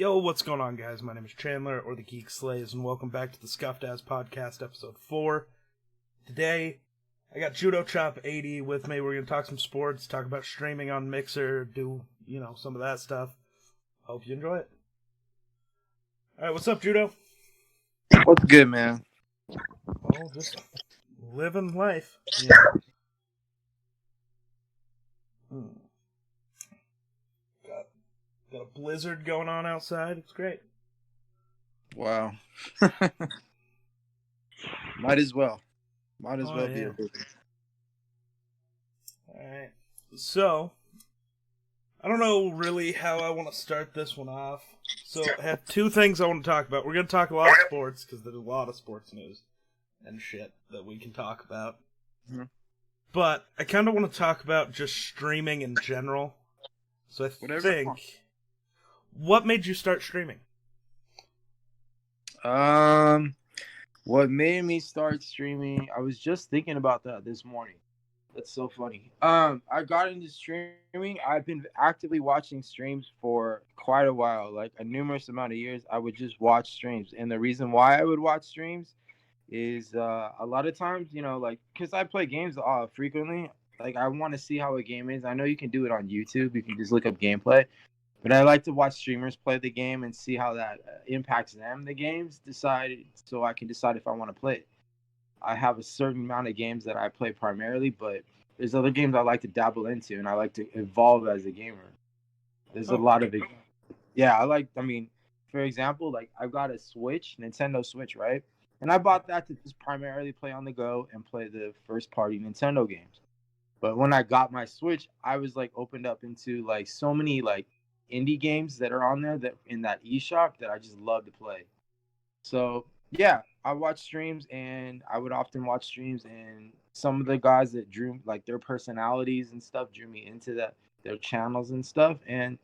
Yo, what's going on, guys? My name is Chandler, or the Geek Slays, and welcome back to the Scuffed Ass Podcast, episode 4. Today, I got Judo Chop 80 with me. We're going to talk some sports, talk about streaming on Mixer, do, some of that stuff. Hope you enjoy it. Alright, what's up, Judo? What's good, man? Oh, just living life. Got a blizzard going on outside. It's great. Wow. Might as well be a blizzard. Alright. So, I don't know really how I want to start this one off. So, I have two things I want to talk about. We're going to talk a lot of sports, because there's a lot of sports news and shit that we can talk about. Mm-hmm. But I kind of want to talk about just streaming in general. So what made you start streaming? What made me start streaming? I was just thinking about that this morning. That's so funny. I got into streaming. I've been actively watching streams for quite a while, like a numerous amount of years. I would just watch streams, and the reason why I would watch streams is a lot of times, because I play games frequently. Like, I want to see how a game is. I know you can do it on YouTube. You can just look up gameplay. But I like to watch streamers play the game and see how that impacts them, the games, so I can decide if I want to play it. I have a certain amount of games that I play primarily, but there's other games I like to dabble into, and I like to evolve as a gamer. There's a lot of it. Yeah, for example, like, I've got a Nintendo Switch, right? And I bought that to just primarily play on the go and play the first-party Nintendo games. But when I got my Switch, I was, like, opened up into, like, so many, like, indie games that are on there that in that eShop that I just love to play. So yeah, I watch streams, and I would often watch streams, and some of the guys that drew, like, their personalities and stuff drew me into their channels and stuff. And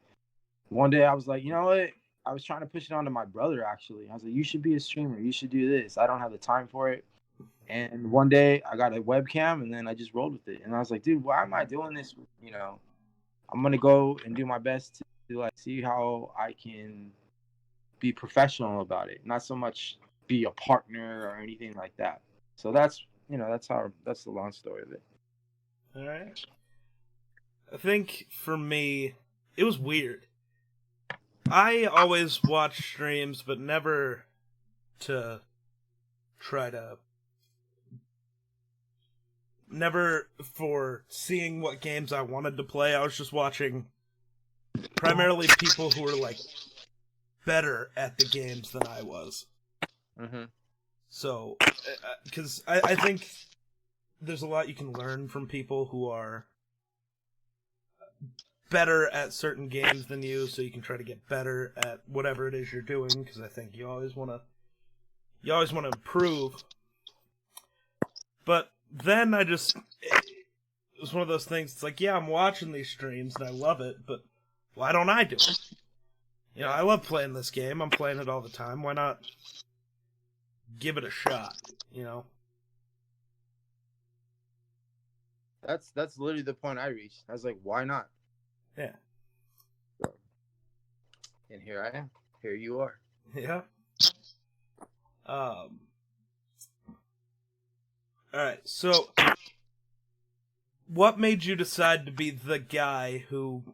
one day I was like, you know what? I was trying to push it onto my brother, actually. I was like, you should be a streamer. You should do this. I don't have the time for it. And one day I got a webcam, and then I just rolled with it. And I was like, dude, why am I doing this? I'm going to go and do my best to, like, see how I can be professional about it, not so much be a partner or anything like that. So that's the long story of it. All right. I think for me, it was weird. I always watch streams, but never for seeing what games I wanted to play. I was just watching primarily people who were, like, better at the games than I was. Mm-hmm. So, because I think there's a lot you can learn from people who are better at certain games than you, so you can try to get better at whatever it is you're doing, because I think you always want to improve. But then it was one of those things, it's like, yeah, I'm watching these streams and I love it, but why don't I do it? I love playing this game. I'm playing it all the time. Why not give it a shot, That's literally the point I reached. I was like, why not? Yeah. And here I am. Here you are. Yeah. Alright, so what made you decide to be the guy who...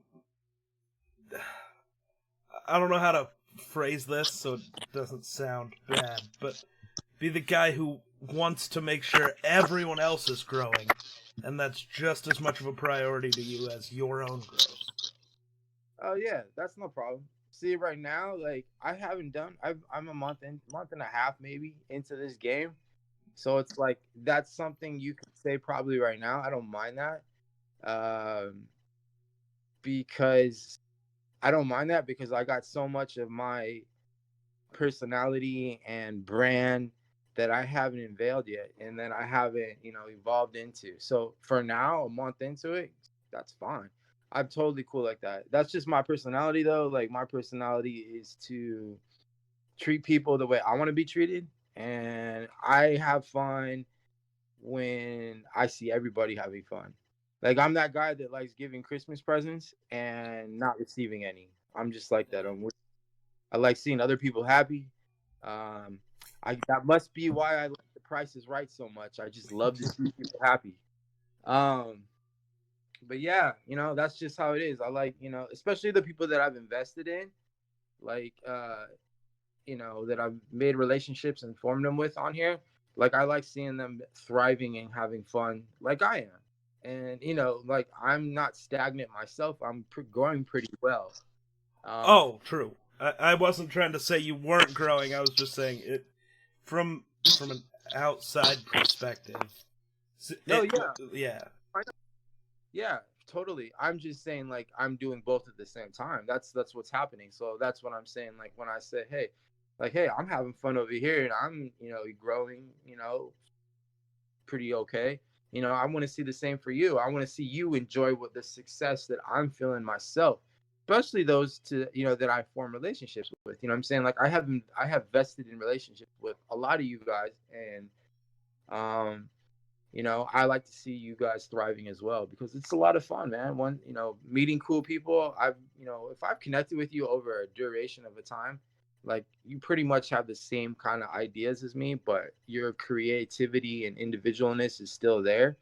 I don't know how to phrase this so it doesn't sound bad, but be the guy who wants to make sure everyone else is growing, and that's just as much of a priority to you as your own growth. Oh yeah, that's no problem. See, right now, like, I'm a month and a half maybe into this game, so it's like that's something you can say probably right now. I don't mind that, because I got so much of my personality and brand that I haven't unveiled yet, and then I haven't, evolved into. So for now, a month into it, that's fine. I'm totally cool like that. That's just my personality, though. Like, my personality is to treat people the way I want to be treated, and I have fun when I see everybody having fun. Like, I'm that guy that likes giving Christmas presents and not receiving any. I'm just like that. I'm weird. I like seeing other people happy. That must be why I like The Price is Right so much. I just love to see people happy. Um, but yeah, that's just how it is. I like, especially the people that I've invested in, like, that I've made relationships and formed them with on here. Like, I like seeing them thriving and having fun like I am. And, like, I'm not stagnant myself. I'm growing pretty well. Oh, true. I wasn't trying to say you weren't growing. I was just saying it from an outside perspective. No, yeah. Yeah. Yeah, totally. I'm just saying, like, I'm doing both at the same time. That's what's happening. So that's what I'm saying. Like, when I say, hey, I'm having fun over here and I'm, growing, pretty okay. I want to see the same for you. I want to see you enjoy what the success that I'm feeling myself, especially those that I form relationships with. You know what I'm saying? Like, I have vested in relationships with a lot of you guys, and I like to see you guys thriving as well because it's a lot of fun, man. Meeting cool people. If I've connected with you over a duration of a time, like, you pretty much have the same kind of ideas as me, but your creativity and individualness is still there.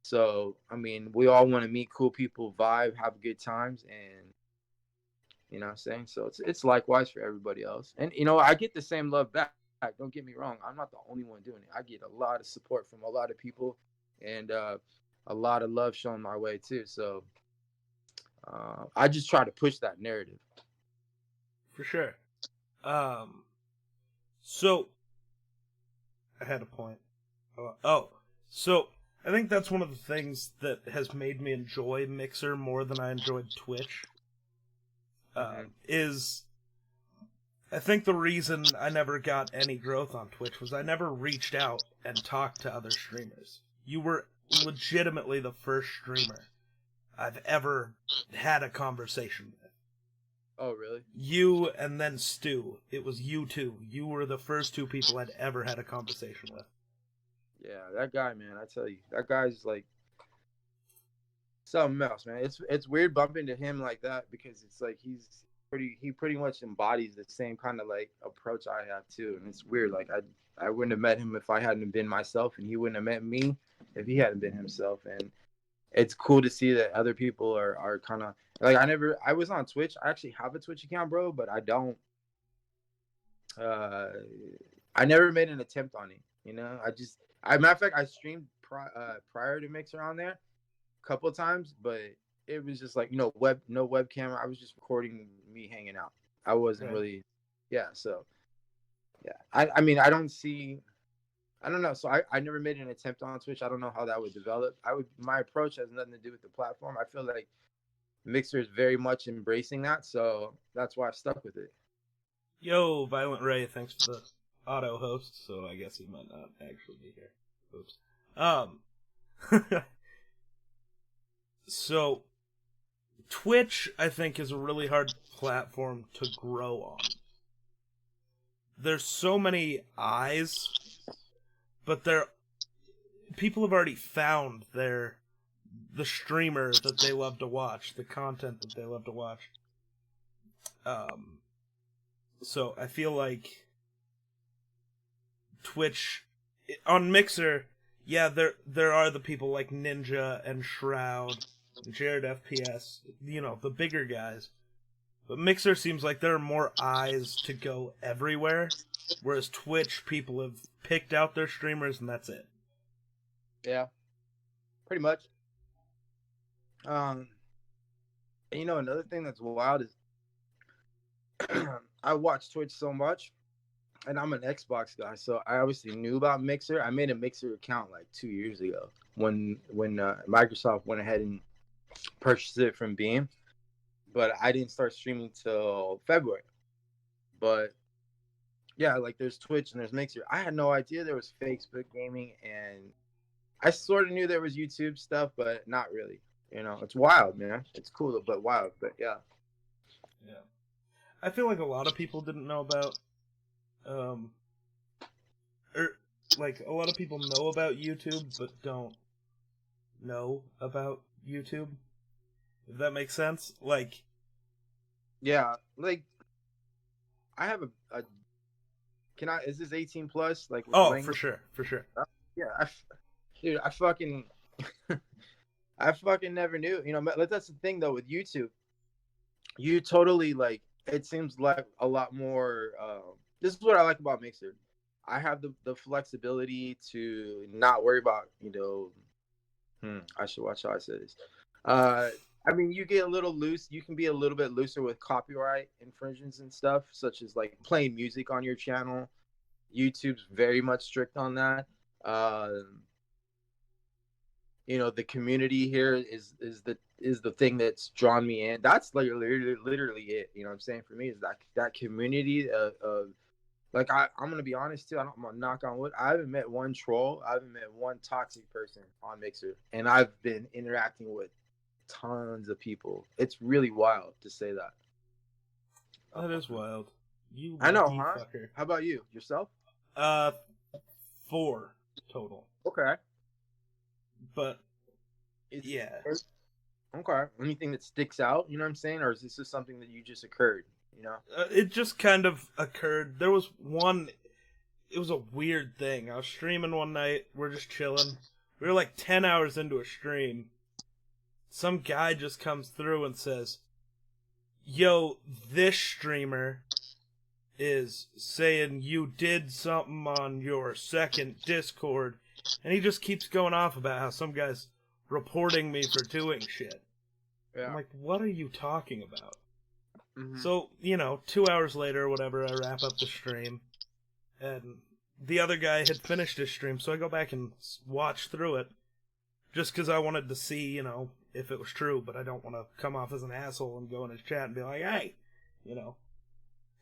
So, I mean, we all want to meet cool people, vibe, have good times, and you know what I'm saying? So it's likewise for everybody else. And I get the same love back. Don't get me wrong. I'm not the only one doing it. I get a lot of support from a lot of people and a lot of love shown my way too. So I just try to push that narrative. For sure. So I had a point. So I think that's one of the things that has made me enjoy Mixer more than I enjoyed Twitch. Is I think the reason I never got any growth on Twitch was I never reached out and talked to other streamers. You were legitimately the first streamer I've ever had a conversation with. Oh, really? You and then Stu. It was you two. You were the first two people I'd ever had a conversation with. Yeah, that guy, man, I tell you, that guy's like something else, man. It's weird bumping to him like that because it's like he pretty much embodies the same kind of like approach I have too, and it's weird. Like, I wouldn't have met him if I hadn't been myself, and he wouldn't have met me if he hadn't been himself. And it's cool to see that other people are kind of like, I was on Twitch. I actually have a Twitch account, bro, but I don't. I never made an attempt on it. Matter of fact, I streamed prior to Mixer on there a couple of times, but it was just like, no webcam. I was just recording me hanging out. I wasn't really, yeah. So, yeah. I mean, I don't know. So I never made an attempt on Twitch. I don't know how that would develop. My approach has nothing to do with the platform. I feel like Mixer is very much embracing that, so that's why I stuck with it. Yo, Violent Ray, thanks for the auto host. So I guess he might not actually be here. Oops. So Twitch, I think, is a really hard platform to grow on. There's so many eyes, but people have already found the streamer that they love to watch, the content that they love to watch. So I feel like Twitch on Mixer, yeah, there are the people like Ninja and Shroud, and Jared FPS, the bigger guys. But Mixer seems like there are more eyes to go everywhere, whereas Twitch, people have picked out their streamers and that's it. Yeah, pretty much. Another thing that's wild is I watch Twitch so much, and I'm an Xbox guy, so I obviously knew about Mixer. I made a Mixer account like 2 years ago when Microsoft went ahead and purchased it from Beam, but I didn't start streaming till February. But yeah, like, there's Twitch and there's Mixer. I had no idea there was Facebook gaming, and I sort of knew there was YouTube stuff, but not really. It's wild, man. It's cool, but wild. But yeah. Yeah. I feel like a lot of people didn't know about, like, a lot of people know about YouTube, but don't know about YouTube. If that makes sense? Like, yeah, like, I have a can I is this 18 plus like with the Oh, for language? sure, for sure. Yeah, dude, I fucking I fucking never knew. That's the thing though with YouTube. You totally like it seems like a lot more this is what I like about Mixer. I have the flexibility to not worry about, I should watch how I say this. Uh I mean, you get a little loose. You can be a little bit looser with copyright infringements and stuff, such as like playing music on your channel. YouTube's very much strict on that. Uh, the community here is the thing that's drawn me in. That's literally it. You know what I'm saying? For me, is that community of like I'm gonna be honest too. I'm gonna knock on wood. I haven't met one troll. I haven't met one toxic person on Mixer, and I've been interacting with tons of people. It's really wild to say that. That is wild. You I know, lucky huh? fucker. How about you? Yourself? 4 total. Okay. But It's, yeah, Okay. Anything that sticks out, you know what I'm saying? Or is this just something that you just occurred, you know? it just kind of occurred. There was one. It was a weird thing. I was streaming one night. We're just chilling. We were like 10 hours into a stream. Some guy just comes through and says, "Yo, this streamer is saying you did something on your second Discord," and he just keeps going off about how some guy's reporting me for doing shit. Yeah. I'm like, what are you talking about? Mm-hmm. So, 2 hours later or whatever, I wrap up the stream, and the other guy had finished his stream, so I go back and watch through it, just because I wanted to see, if it was true, but I don't want to come off as an asshole and go in his chat and be like, hey,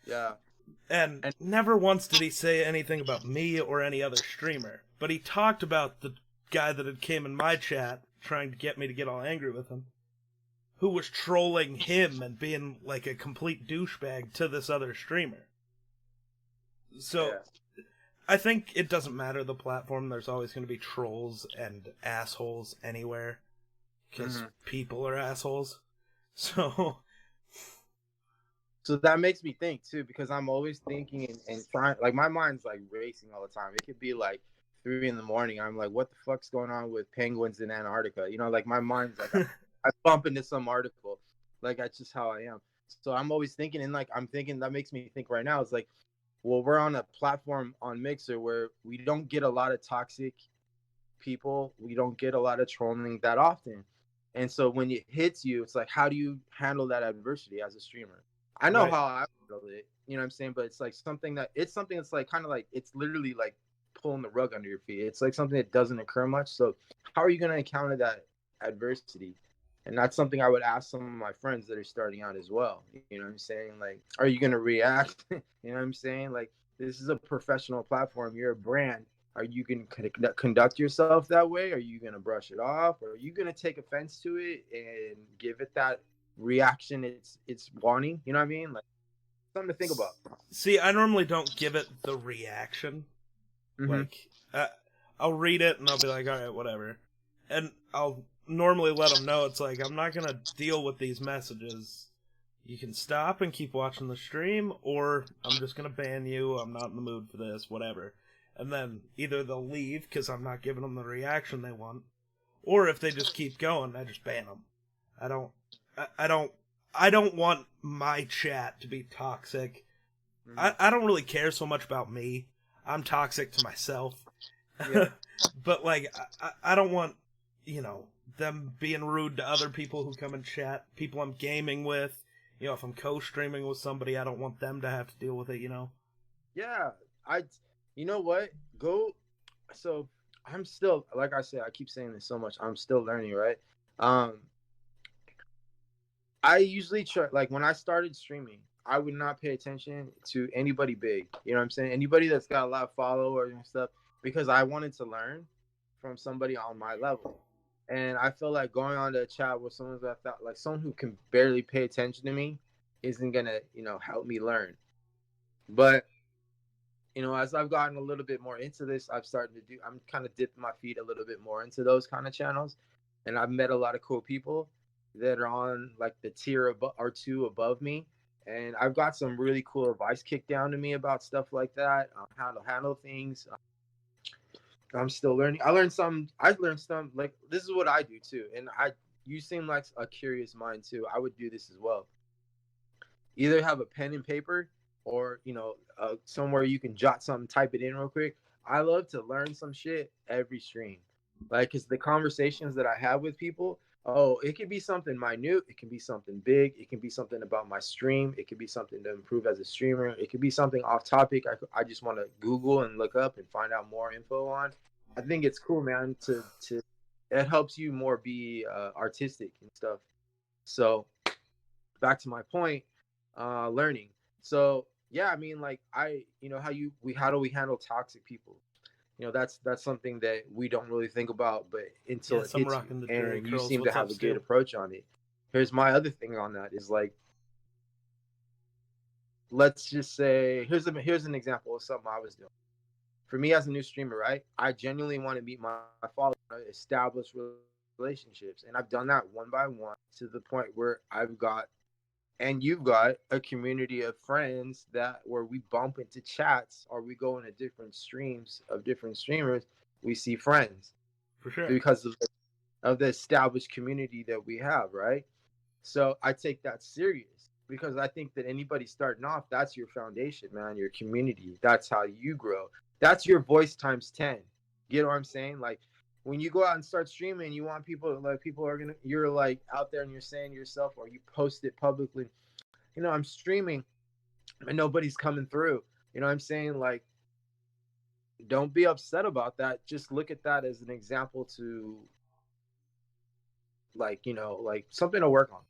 Yeah. And never once did he say anything about me or any other streamer. But he talked about the guy that had came in my chat, trying to get me to get all angry with him, who was trolling him and being like a complete douchebag to this other streamer. So, Yeah. I think it doesn't matter the platform. There's always going to be trolls and assholes anywhere. Because people are assholes. So that makes me think too, because I'm always thinking and trying, like my mind's like racing all the time. It could be like 3 a.m. I'm like, what the fuck's going on with penguins in Antarctica? Like my mind's like, I bump into some article. Like that's just how I am. So I'm always thinking, and like I'm thinking that makes me think right now. It's like, well, we're on a platform on Mixer where we don't get a lot of toxic people. We don't get a lot of trolling that often. And so when it hits you, it's like, how do you handle that adversity as a streamer? I know how I handled it, you know what I'm saying? But it's like something that's like kind of like, it's literally like pulling the rug under your feet. It's like something that doesn't occur much. So how are you going to encounter that adversity? And that's something I would ask some of my friends that are starting out as well. You know what I'm saying? Like, are you going to react? You know what I'm saying? Like, this is a professional platform. You're a brand. Are you going to conduct yourself that way? Are you going to brush it off? Or are you going to take offense to it and give it that reaction it's wanting? You know what I mean? Like, something to think about. See, I normally don't give it the reaction. Like, I'll read it and I'll be like, all right, whatever. And I'll normally let them know it's like, I'm not going to deal with these messages. You can stop and keep watching the stream, or I'm just going to ban you. I'm not in the mood for this, whatever. And then either they'll leave because I'm not giving them the reaction they want, or if they just keep going, I just ban them. I don't want my chat to be toxic. I don't really care so much about me. I'm toxic to myself. Yeah. But like, I don't want, them being rude to other people who come and chat, people I'm gaming with. If I'm co-streaming with somebody, I don't want them to have to deal with it, Yeah, you know what? So I'm still, like I said, I keep saying this so much. I'm still learning, right? I usually try, like when I started streaming, I would not pay attention to anybody big. You know what I'm saying? Anybody that's got a lot of followers and stuff, because I wanted to learn from somebody on my level. And I feel like going on to a chat with someone that I thought, like someone who can barely pay attention to me isn't gonna, help me learn. But as I've gotten a little bit more into this, I'm kind of dipping my feet a little bit more into those kind of channels. And I've met a lot of cool people that are on like the tier or two above me. and I've got some really cool advice kicked down to me about stuff like that, how to handle things. I'm still learning. I've learned some, like, this is what I do too. And you seem like a curious mind too. I would do this as well. Either have a pen and paper, or, somewhere you can jot something, type it in real quick. I love to learn some shit every stream. Like, cause the conversations that I have with people, it could be something minute. It can be something big. It can be something about my stream. It could be something to improve as a streamer. It could be something off topic. I just want to Google and look up and find out more info on. I think it's cool, man, to it helps you more be artistic and stuff. So back to my point, learning. So yeah, I mean, like, how do we handle toxic people? That's something that we don't really think about, but until it hits you, and you seem to have a good approach on it. Here's my other thing on that is, like, let's just say, here's an example of something I was doing. For me as a new streamer, right? I genuinely want to meet my followers, establish relationships, and I've done that one by one to the point where you've got a community of friends where we bump into chats, or we go into different streams of different streamers. We see friends, for sure, because of the established community that we have, right? So I take that serious, because I think that anybody starting off, that's your foundation, man. Your community. That's how you grow. That's your voice times 10. Get what I'm saying? Like, when you go out and start streaming, you want you're like out there and you're saying to yourself, or you post it publicly, I'm streaming and nobody's coming through. You know what I'm saying? Like, don't be upset about that. Just look at that as an example to, like, something to work on.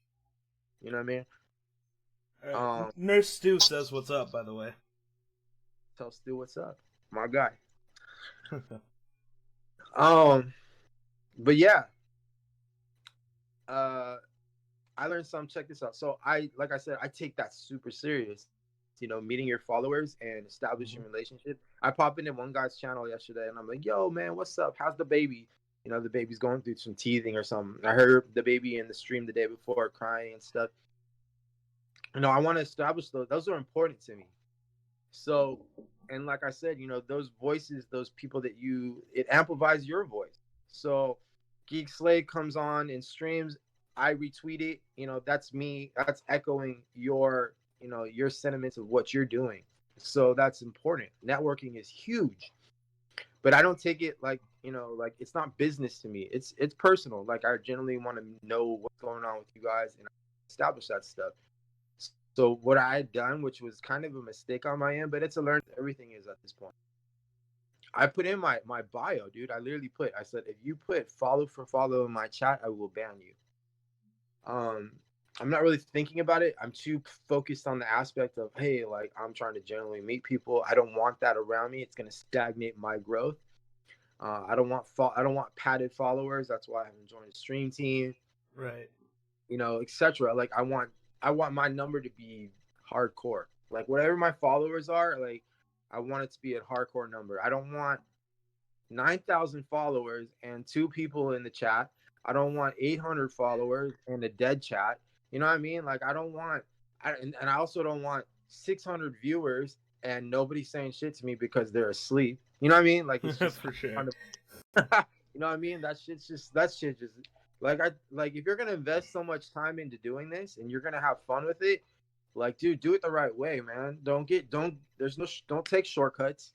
You know what I mean? Nurse Stu says what's up, by the way. Tell Stu what's up, my guy. But yeah, I learned some. Check this out. So like I said, I take that super serious. Meeting your followers and establishing relationships. I popped into one guy's channel yesterday, and I'm like, "Yo, man, what's up? How's the baby?" The baby's going through some teething or something. I heard the baby in the stream the day before crying and stuff. I want to establish those. Those are important to me. So, and like I said, those voices, those people it amplifies your voice. So, Geek Slade comes on and streams. I retweet it. That's me. That's echoing your sentiments of what you're doing. So that's important. Networking is huge, but I don't take it like it's not business to me. It's personal. Like, I generally want to know what's going on with you guys and establish that stuff. So what I had done, which was kind of a mistake on my end, but it's a learn. Everything is at this point. I put in my bio, dude. I literally I said, if you put follow for follow in my chat, I will ban you. I'm not really thinking about it. I'm too focused on the aspect of, hey, like, I'm trying to generally meet people. I don't want that around me. It's going to stagnate my growth. I don't want padded followers. That's why I haven't joined a stream team. Right. Etc. Like, I want my number to be hardcore. Like, whatever my followers are, like, I want it to be a hardcore number. I don't want 9,000 followers and 2 people in the chat. I don't want 800 followers and a dead chat. You know what I mean? Like, and I also don't want 600 viewers and nobody saying shit to me because they're asleep. You know what I mean? Like, it's just for sure. You know what I mean? That shit just like, if you're gonna invest so much time into doing this and you're gonna have fun with it, like, dude, do it the right way, man. Don't take shortcuts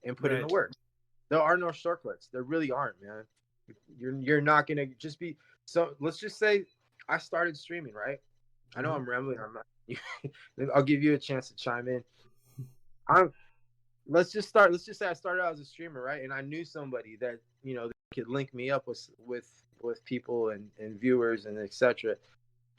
and put in the work. There are no shortcuts. There really aren't, man. You're not gonna just be. So let's just say I started streaming, right? I know I'm rambling. I'm not. I'll give you a chance to chime in. Let's just say I started out as a streamer, right? And I knew somebody that that could link me up with people and viewers and etc.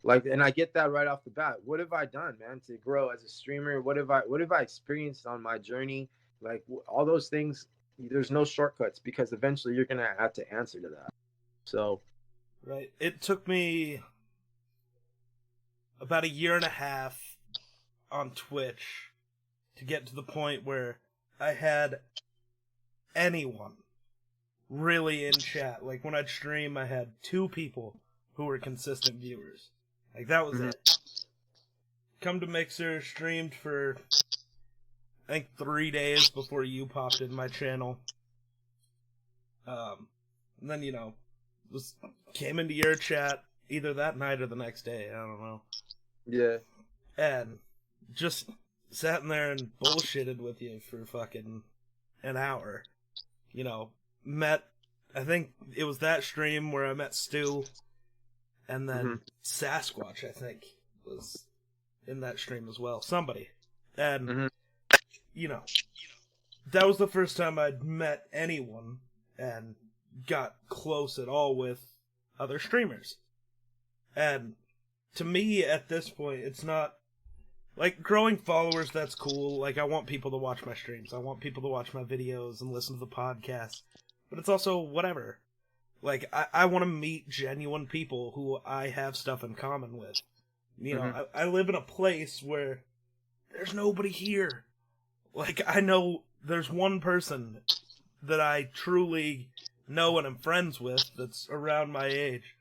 Like, and I get that right off the bat. What have I done, man, to grow as a streamer? What have I experienced on my journey? Like, all those things. There's no shortcuts, because eventually you're gonna have to answer to that. So, right. It took me about 1.5 years on Twitch to get to the point where I had anyone really in chat. Like, when I'd stream, I had 2 people who were consistent viewers. Like, that was it. come to Mixer, streamed for, I think, 3 days before you popped in my channel. And then, came into your chat either that night or the next day, I don't know. Yeah. And just sat in there and bullshitted with you for fucking an hour. Met, I think it was that stream where I met Stu, and then Sasquatch, I think, was in that stream as well. Somebody. And, that was the first time I'd met anyone and got close at all with other streamers. And to me, at this point, it's not like growing followers. That's cool. Like, I want people to watch my streams. I want people to watch my videos and listen to the podcast. But it's also whatever. Like, I want to meet genuine people who I have stuff in common with. I live in a place where there's nobody here. Like, I know there's one person that I truly know and am friends with that's around my age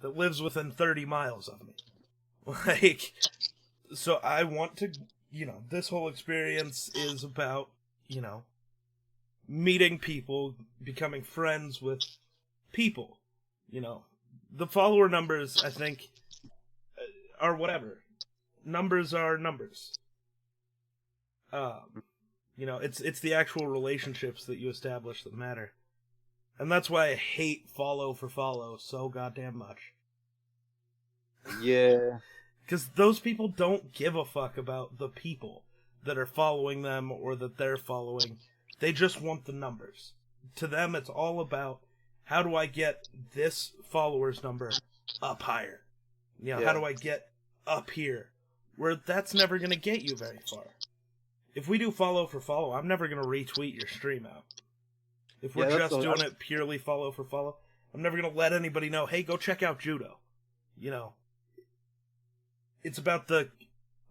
that lives within 30 miles of me. Like, so I want to, this whole experience is about, meeting people, becoming friends with people. The follower numbers, I think, are whatever. Numbers are numbers. It's the actual relationships that you establish that matter. And that's why I hate follow for follow so goddamn much. Yeah. Because those people don't give a fuck about the people that are following them or that they're following. They just want the numbers. To them, it's all about, how do I get this follower's number up higher? How do I get up here? Where that's never going to get you very far. If we do follow for follow, I'm never going to retweet your stream out. If we're just doing it purely follow for follow, I'm never going to let anybody know, hey, go check out judo. It's about the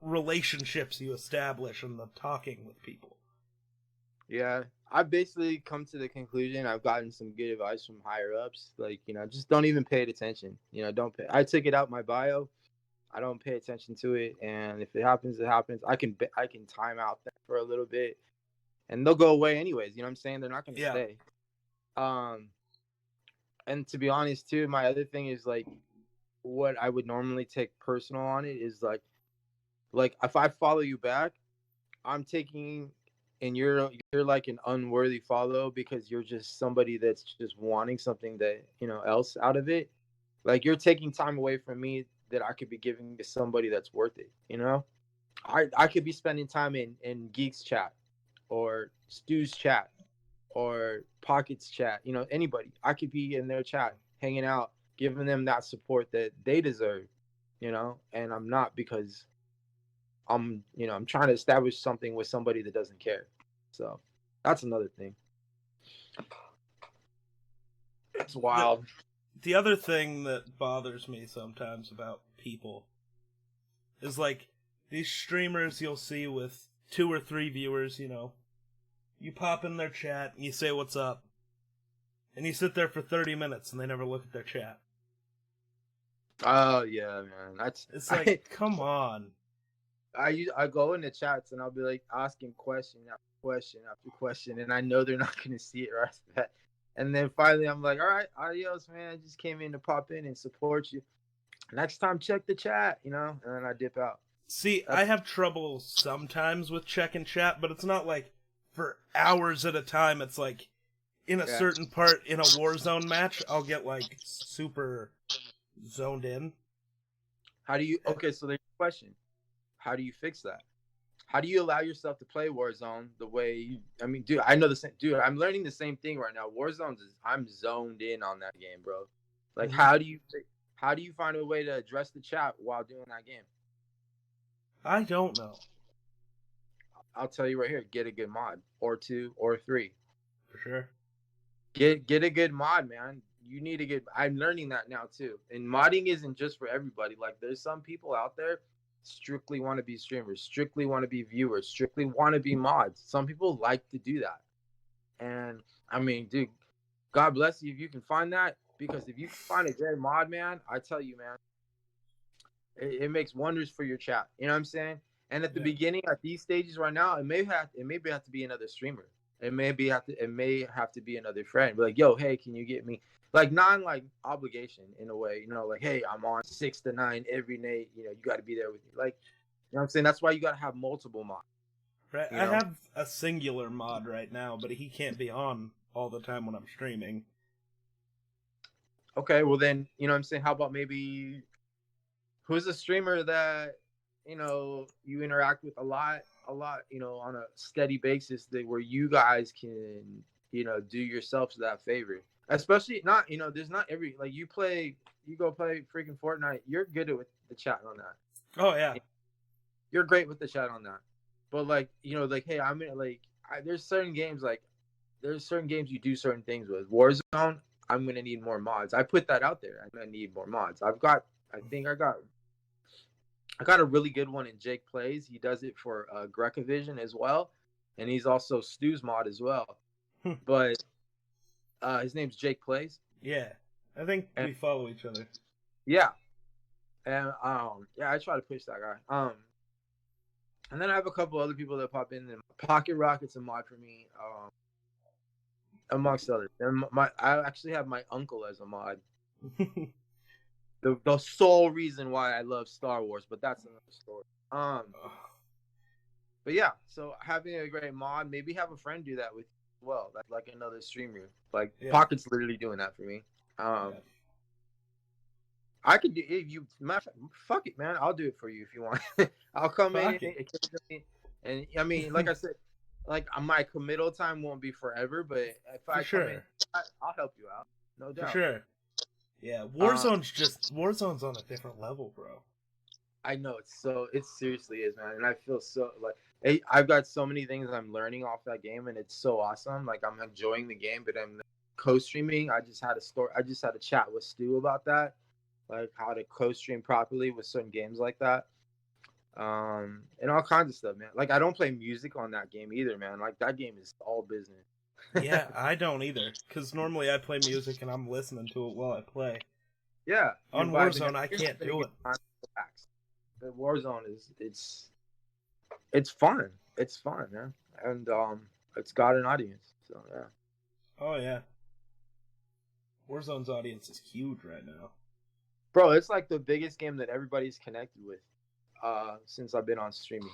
relationships you establish and the talking with people. Yeah, I've basically come to the conclusion, I've gotten some good advice from higher ups. Like, just don't even pay attention. Don't pay. I took it out my bio. I don't pay attention to it, and if it happens, it happens. I can time out that for a little bit, and they'll go away anyways. You know what I'm saying? They're not going to stay. And to be honest too, my other thing is like, what I would normally take personal on it is like if I follow you back, I'm taking, and you're like an unworthy follow because you're just somebody that's just wanting something that else out of it. Like, you're taking time away from me that I could be giving to somebody that's worth it. I could be spending time in Geeks chat or Stu's chat or Pockets chat, anybody. I could be in their chat, hanging out, giving them that support that they deserve, and I'm not, because I'm trying to establish something with somebody that doesn't care. So that's another thing. It's wild. The other thing that bothers me sometimes about people is like these streamers you'll see with 2 or 3 viewers, you pop in their chat and you say what's up, and you sit there for 30 minutes and they never look at their chat. Oh yeah, man. It's like, come on. I go into chats and I'll be like asking question after question after question, and I know they're not going to see it right after that. And then finally I'm like, all right, adios, man. I just came in to pop in and support you. Next time, check the chat, and then I dip out. See, I have trouble sometimes with checking chat, but it's not like for hours at a time. It's like in a certain part in a Warzone match, I'll get like super zoned in. How do you, okay, so there's a question. How do you fix that? How do you allow yourself to play Warzone the way dude, I know the same, dude, I'm learning the same thing right now. I'm zoned in on that game, bro. Like, how do you find a way to address the chat while doing that game? I don't know. I'll tell you right here, get a good mod, or 2 or 3. For sure. Get a good mod, man. You need to get, I'm learning that now too. And modding isn't just for everybody. Like, there's some people out there strictly want to be streamers, strictly want to be viewers, strictly want to be mods. Some people like to do that. And dude, God bless you if you can find that, because if you can find a good mod, man, I tell you, man, It makes wonders for your chat. You know what I'm saying? And at the Yeah. beginning, at these stages right now, it may have to be another streamer. It may have to be another friend. Be like, yo, hey, can you get me like like obligation in a way, like, hey, I'm on 6 to 9 every night. You got to be there with me. Like, you know what I'm saying? That's why you got to have multiple mods. Right. I have a singular mod right now, but he can't be on all the time when I'm streaming. Okay, well then, you know what I'm saying? How about maybe who's a streamer that you interact with a lot, on a steady basis where you guys can, do yourselves that favor. Especially not, there's not every like you go play freaking Fortnite, you're good with the chat on that. Oh yeah. You're great with the chat on that. But like, hey, there's certain games you do certain things with. Warzone, I'm gonna need more mods. I put that out there. I'm gonna need more mods. I got a really good one in Jake Plays. He does it for Grecovision as well, and he's also Stu's mod as well. But his name's Jake Plays. Yeah, I think we follow each other. Yeah, and I try to push that guy. And then I have a couple other people that pop in. And Pocket Rocket's a mod for me, amongst others. And I actually have my uncle as a mod. The sole reason why I love Star Wars, but that's another story. But yeah, so having a great mod, maybe have a friend do that with you as well. That's like another streamer. Like Pocket's literally doing that for me. I could do if you. Fuck it, man. I'll do it for you if you want. I'll come in occasionally, and I mean, like I said, like my committal time won't be forever, but if I come in, I'll help you out, no doubt. For sure. Yeah, Warzone's on a different level, bro. I know it seriously is, man, and I feel so like I've got so many things I'm learning off that game, and it's so awesome. Like I'm enjoying the game, but I'm co-streaming. I just had a chat with Stu about that, like how to co-stream properly with certain games like that, and all kinds of stuff, man. Like I don't play music on that game either, man. Like that game is all business. Yeah, I don't either, because normally I play music and I'm listening to it while I play. Yeah, on Warzone I can't do it. The Warzone it's fun. It's fun, man, and it's got an audience. So yeah. Oh yeah. Warzone's audience is huge right now. Bro, it's like the biggest game that everybody's connected with since I've been on streaming.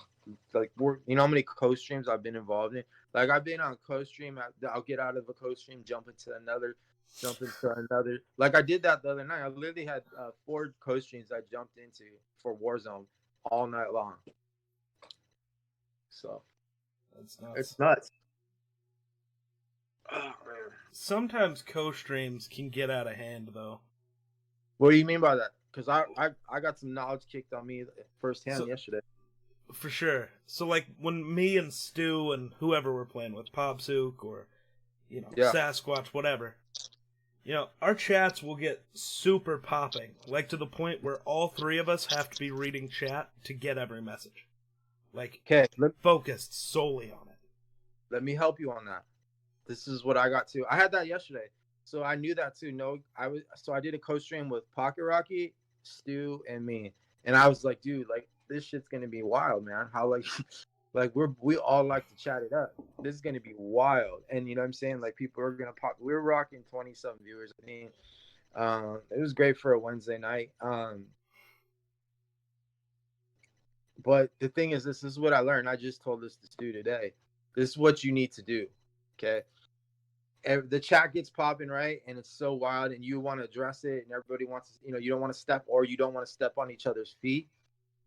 Like, how many co-streams I've been involved in? Like, I've been on co-stream. I'll get out of a co-stream, jump into another. Like, I did that the other night. I literally had 4 co-streams I jumped into for Warzone all night long. So, that's nuts. It's nuts. Oh, man. Sometimes co-streams can get out of hand, though. What do you mean by that? Because I got some knowledge kicked on me firsthand yesterday. For sure. So, like, when me and Stu and whoever we're playing with, Popsook or, Sasquatch, whatever, our chats will get super popping, like to the point where all 3 of us have to be reading chat to get every message. Like, focused solely on it. Let me help you on that. This is what I got too. I had that yesterday. So I knew that too. I did a co-stream with Pocket Rocky, Stu, and me. And I was like, dude, like this shit's gonna be wild, man. How like we all like to chat it up. This is gonna be wild. And you know what I'm saying? Like people are gonna pop. We're rocking 20-something viewers. I mean, it was great for a Wednesday night. But the thing is, this is what I learned. I just told this to Stu today. This is what you need to do. Okay. The chat gets popping, right? And it's so wild, and you want to address it, and everybody wants to, you don't want to step on each other's feet.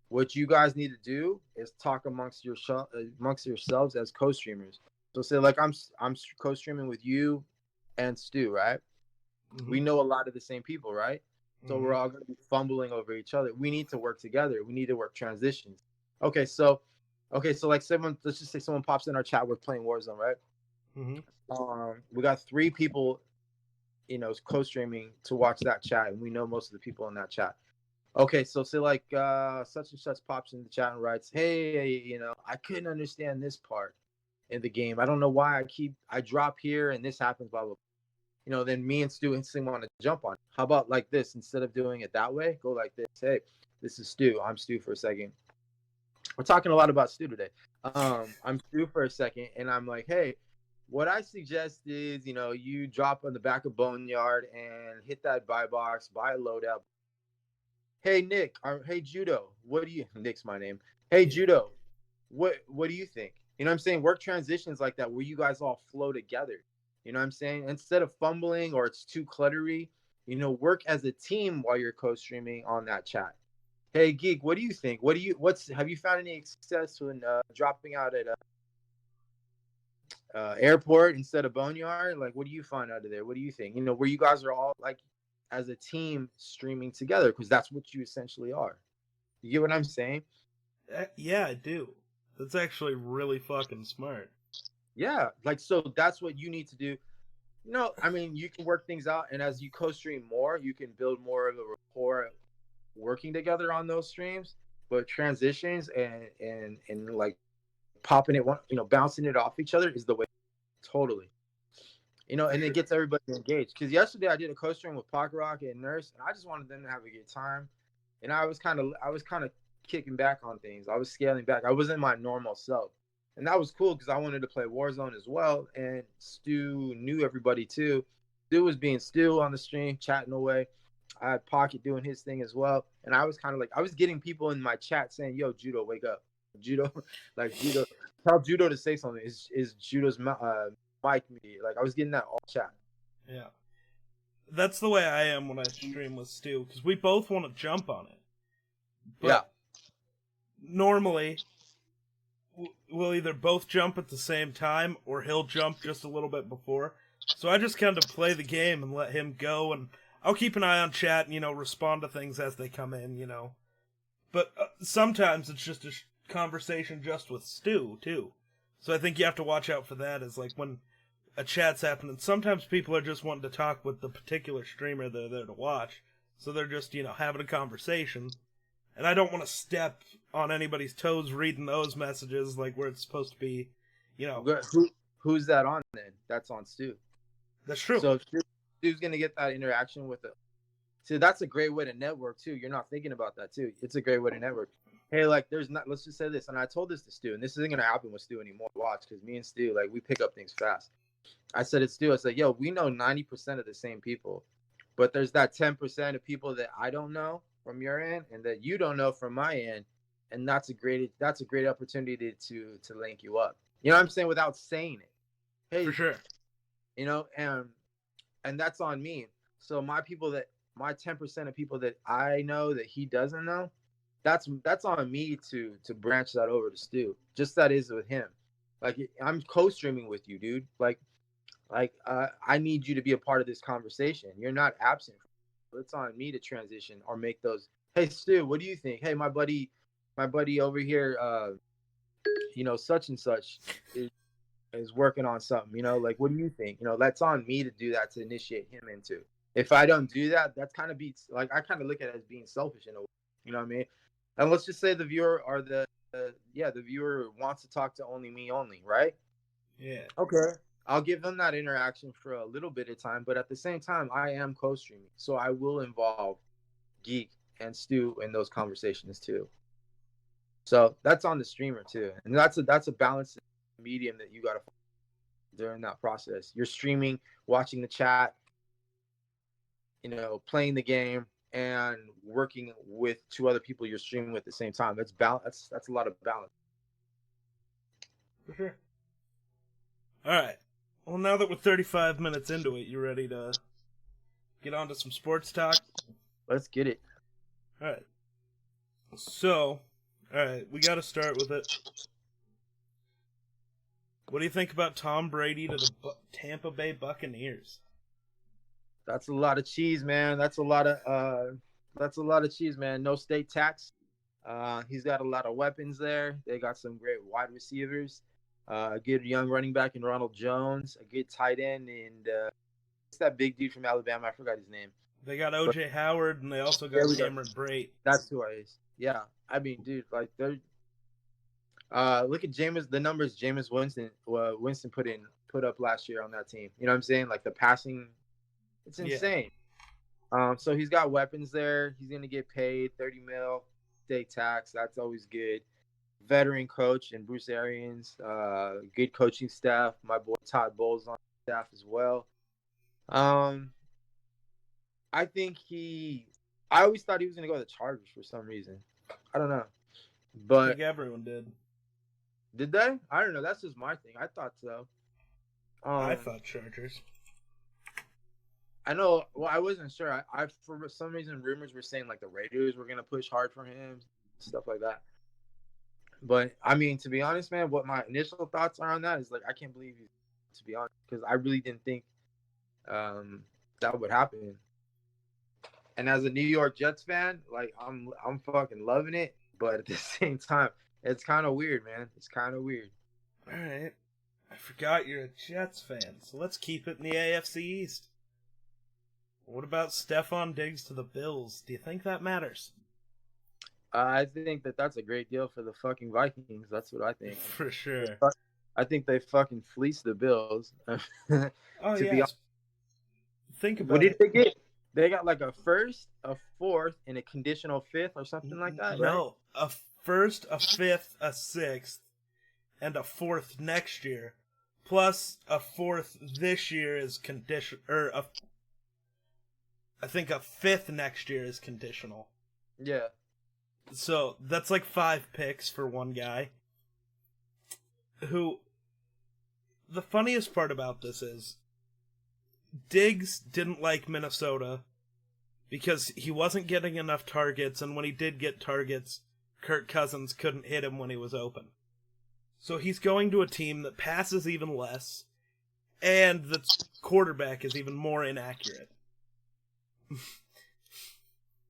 What you guys need to do is talk amongst yourselves as co-streamers. So say like I'm co-streaming with you and Stu, right? Mm-hmm. We know a lot of the same people, right? So we're all going to be fumbling over each other. We need to work together. We need to work transitions. Okay, so like let's just say someone pops in our chat. We're playing Warzone, right? Mm-hmm. We got 3 people, co-streaming to watch that chat, and we know most of the people in that chat. Okay, so say like such and such pops in the chat and writes, "Hey, I couldn't understand this part in the game. I don't know why I drop here and this happens, blah blah blah." Then me and Stu instantly want to jump on it. How about like this? Instead of doing it that way, go like this. Hey, This is Stu. I'm Stu for a second. We're talking a lot about Stu today. I'm Stu for a second, and I'm like, hey, what I suggest is, you drop on the back of Boneyard and hit that buy box, buy a loadout. Hey, Nick, or hey, Judo, Nick's my name. Hey, Judo, what do you think? You know what I'm saying? Work transitions like that where you guys all flow together. You know what I'm saying? Instead of fumbling or it's too cluttery, work as a team while you're co-streaming on that chat. Hey, Geek, what do you think? Have you found any success when dropping out at airport instead of Boneyard? Like, what do you find out of there? What do you think? Where you guys are all like as a team streaming together, because that's what you essentially are. You get what I'm saying? Yeah, I do. That's actually really fucking smart. Yeah, like, so that's what you need to do. I mean, you can work things out, and as you co-stream more, you can build more of a rapport working together on those streams. But transitions and like popping it one, bouncing it off each other is the way. Totally. And it gets everybody engaged. Because yesterday I did a co-stream with Pocket Rock and Nurse, and I just wanted them to have a good time. And I was kind of kicking back on things. I was scaling back. I wasn't my normal self. And that was cool because I wanted to play Warzone as well. And Stu knew everybody too. Stu was being Stu on the stream, chatting away. I had Pocket doing his thing as well. And I was kind of like, I was getting people in my chat saying, yo, Judo, wake up. Judo, like Judo, tell Judo to say something. Is Judo's mic me? Like, I was getting that all chat. Yeah. That's the way I am when I stream with Stu, because we both want to jump on it. But yeah. Normally, we'll either both jump at the same time, or he'll jump just a little bit before. So I just kind of play the game and let him go, and I'll keep an eye on chat and, respond to things as they come in, But sometimes it's just a conversation just with Stu, too. So I think you have to watch out for that, as like when a chat's happening. Sometimes people are just wanting to talk with the particular streamer they're there to watch. So they're just, having a conversation. And I don't want to step on anybody's toes reading those messages like where it's supposed to be, Who's that on then? That's on Stu. That's true. So Stu's going to get that interaction with it. See, that's a great way to network too. You're not thinking about that too. It's a great way to network. Hey, like, let's just say this. And I told this to Stu, and this isn't going to happen with Stu anymore. Watch, because me and Stu, like, we pick up things fast. I said it to Stu. I said, yo, we know 90% of the same people, but there's that 10% of people that I don't know from your end and that you don't know from my end. And that's a great opportunity to link you up. You know what I'm saying? Without saying it. Hey, for sure. And that's on me. So my 10% of people that I know that he doesn't know, that's on me to branch that over to Stu. Just that is with him. Like, I'm co-streaming with you, dude. Like I need you to be a part of this conversation. You're not absent. It's on me to transition or make those. Hey, Stu, what do you think? Hey, my buddy over here, such and such is working on something. Like, what do you think? That's on me to do that, to initiate him into. If I don't do that, that's kind of beats. Like, I kind of look at it as being selfish in a way. You know what I mean? And let's just say the viewer or the viewer wants to talk to only me, right? Yeah. Okay. I'll give them that interaction for a little bit of time, but at the same time, I am co-streaming, so I will involve Geek and Stu in those conversations too. So that's on the streamer too, and that's a balanced medium that you got to during that process. You're streaming, watching the chat, playing the game, and working with two other people you're streaming with at the same time. That's balance. That's a lot of balance. For sure. All right. Well, now that we're 35 minutes into it, you ready to get on to some sports talk? Let's get it. All right. So, all right, we got to start with it. What do you think about Tom Brady to the Tampa Bay Buccaneers? That's a lot of cheese, man. That's a lot of cheese, man. No state tax. He's got a lot of weapons there. They got some great wide receivers. A good young running back in Ronald Jones. A good tight end, and what's that big dude from Alabama? I forgot his name. They got O.J. Howard, and they also got Cameron Brate. That's who I is. Yeah, I mean, dude, like they're. Look at the numbers Jameis Winston put up last year on that team. You know what I'm saying? Like the passing, it's insane. Yeah. So he's got weapons there. He's gonna get paid $30 million. stay taxed. That's always good. Veteran coach and Bruce Arians, good coaching staff. My boy Todd Bowles on staff as well. I think I always thought he was going to go to the Chargers for some reason. I don't know. I But think everyone did. did they? I don't know. That's just my thing. I thought so. I thought Chargers. I know. Well, I wasn't sure. I for some reason rumors were saying like the Raiders were gonna push hard for him, stuff like that. But I mean, to be honest, man, what my initial thoughts are on that is like I can't believe he's, to be honest, because I really didn't think that would happen. And as a New York Jets fan, like I'm fucking loving it, but at the same time, it's kind of weird, man. It's kind of weird. All right, I forgot you're a Jets fan, so let's keep it in the AFC East. What about Stephon Diggs to the Bills? Do you think that matters? I think that's a great deal for the fucking Vikings. That's what I think. For sure. I think they fucking fleeced the Bills. Oh, yeah. Think about it. What did they get? They got like a first, a fourth, and a conditional fifth or something like that, right? No, a first, a fifth, a sixth, and a fourth next year. Plus a fourth this year is I think a fifth next year is conditional. Yeah. So that's like 5 picks for one guy. Who, the funniest part about this is, Diggs didn't like Minnesota because he wasn't getting enough targets, and when he did get targets, Kirk Cousins couldn't hit him when he was open. So he's going to a team that passes even less, and the quarterback is even more inaccurate.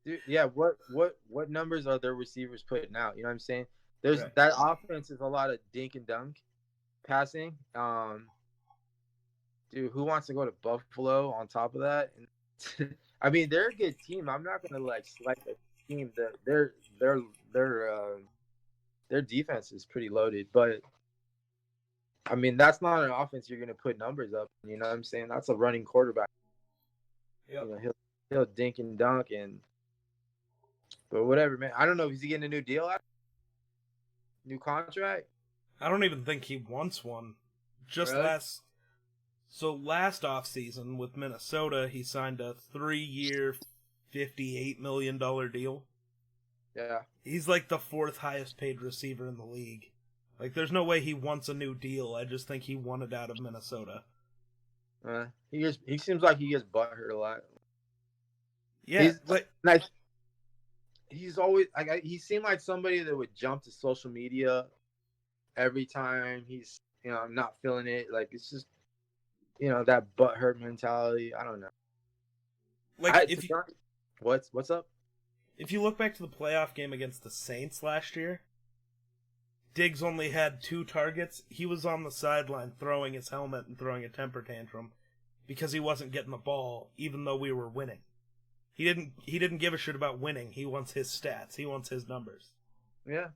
Dude, yeah, what numbers are their receivers putting out? You know what I'm saying? There's Right. That offense is a lot of dink and dunk passing. Dude, who wants to go to Buffalo on top of that? And I mean, they're a good team. I'm not gonna like select a team that their defense is pretty loaded, but I mean that's not an offense you're gonna put numbers up. You know what I'm saying? That's a running quarterback. Yep. You know, he'll dink and dunk but whatever, man. I don't know. Is he getting a new deal? New contract? I don't even think he wants one. Just Really? last offseason with Minnesota, he signed a 3-year, $58 million deal. Yeah. He's like the 4th highest paid receiver in the league. Like, there's no way he wants a new deal. I just think he wanted out of Minnesota. He seems like he gets butthurt a lot. Yeah, he's always like he seemed like somebody that would jump to social media every time he's not feeling it. Like it's just that butthurt mentality. I don't know. like What's up? If you look back to the playoff game against the Saints last year, Diggs only had 2 targets. He was on the sideline throwing his helmet and throwing a temper tantrum because he wasn't getting the ball, even though we were winning. He didn't give a shit about winning. He wants his stats. He wants his numbers. Yeah.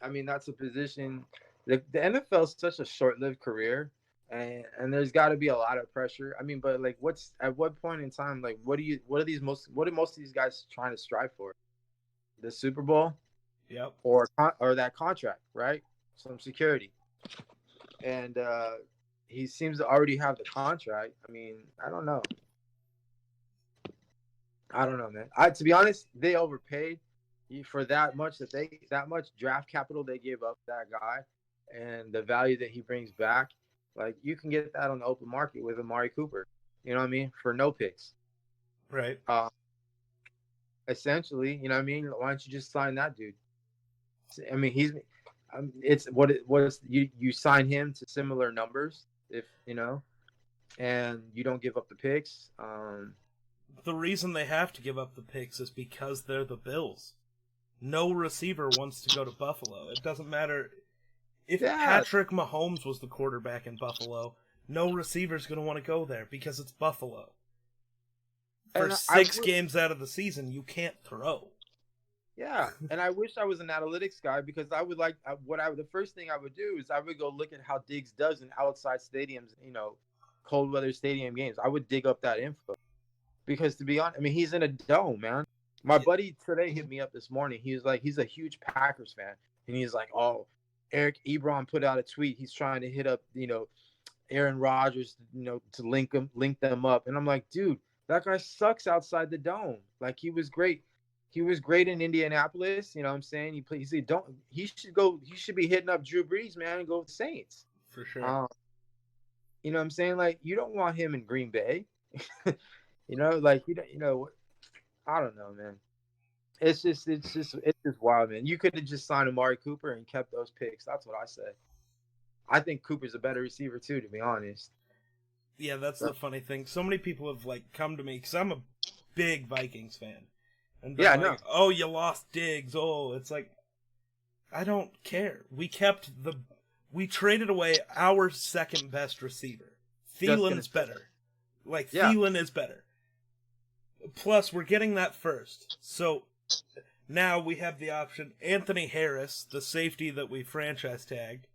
I mean, that's a position. The NFL is such a short-lived career, and there's got to be a lot of pressure. I mean, but like, at what point in time, like, what are most of these guys trying to strive for? The Super Bowl? Yep. Or that contract, right? Some security. And he seems to already have the contract. I mean, I don't know. Man. To be honest, they overpaid for that much draft capital they gave up to that guy, and the value that he brings back. Like you can get that on the open market with Amari Cooper. You know what I mean? For no picks. Right. Essentially, you know what I mean? Why don't you just sign that dude? I mean, you sign him to similar numbers if and you don't give up the picks. The reason they have to give up the picks is because they're the Bills. No receiver wants to go to Buffalo. It doesn't matter if Patrick Mahomes was the quarterback in Buffalo. No receiver's going to want to go there because it's Buffalo. For 6 games out of the season, you can't throw. Yeah, and I wish I was an analytics guy because I would the first thing I would do is I would go look at how Diggs does in outside stadiums, cold weather stadium games. I would dig up that info because to be honest, I mean he's in a dome, man. My buddy today hit me up this morning. He was like, he's a huge Packers fan, and he's like, oh, Eric Ebron put out a tweet. He's trying to hit up, Aaron Rodgers, to link them up. And I'm like, dude, that guy sucks outside the dome. Like, he was great. He was great in Indianapolis. You know what I'm saying? He should be hitting up Drew Brees, man, and go with the Saints. For sure. You know what I'm saying? Like, you don't want him in Green Bay. I don't know, man. It's just wild, man. You could have just signed Amari Cooper and kept those picks. That's what I say. I think Cooper's a better receiver too, to be honest. Yeah, that's the funny thing. So many people have come to me because I'm a big Vikings fan, and oh, you lost Diggs. Oh, it's like, I don't care. We traded away our second best receiver. Thielen's better. Thielen is better. Plus, we're getting that first. So now we have the option. Anthony Harris, the safety that we franchise tagged.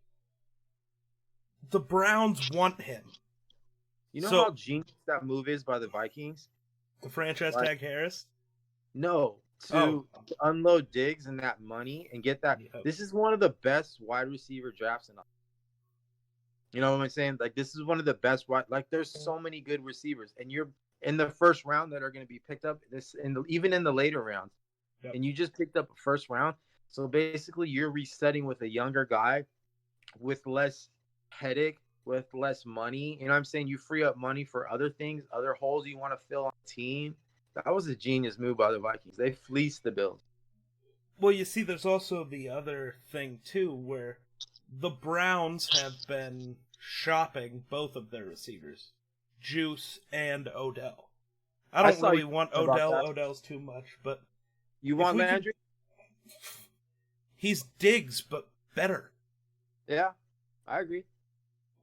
The Browns want him. You know how genius that move is by the Vikings? The franchise tag Harris? No. To unload Diggs and that money and get that. Yep. This is one of the best wide receiver drafts in. You know what I'm saying? Like, this is one of the best there's so many good receivers, and you're in the first round that are going to be picked up even in the later rounds. Yep. And you just picked up a first round. So basically you're resetting with a younger guy with less headache, with less money. You know what I'm saying? You free up money for other things, other holes you want to fill on the team. That was a genius move by the Vikings. They fleeced the Bills. Well, you see, there's also the other thing, too, where the Browns have been shopping both of their receivers, Juice and Odell. I don't really want Odell. Odell's too much, but... You want Landry? He's Diggs, but better. Yeah, I agree.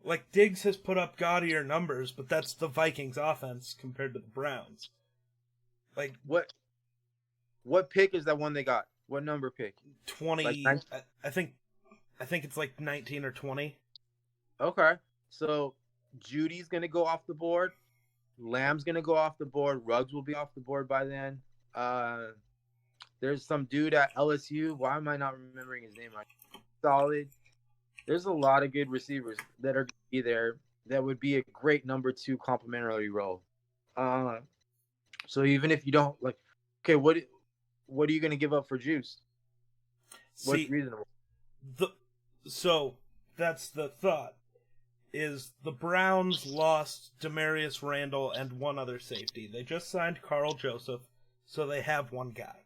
Like, Diggs has put up gaudier numbers, but that's the Vikings offense compared to the Browns. Like, what pick is that one they got? What number pick? 20. I think it's like 19 or 20. Okay. So Judy's going to go off the board. Lamb's going to go off the board. Ruggs will be off the board by then. There's some dude at LSU. Why am I not remembering his name? Solid. There's a lot of good receivers that are going to be there that would be a great number 2 complementary role. So even if you don't okay, what are you going to give up for Juice? What's reasonable? So that's the thought. Is the Browns lost Demarius Randall and one other safety. They just signed Carl Joseph, so they have one guy.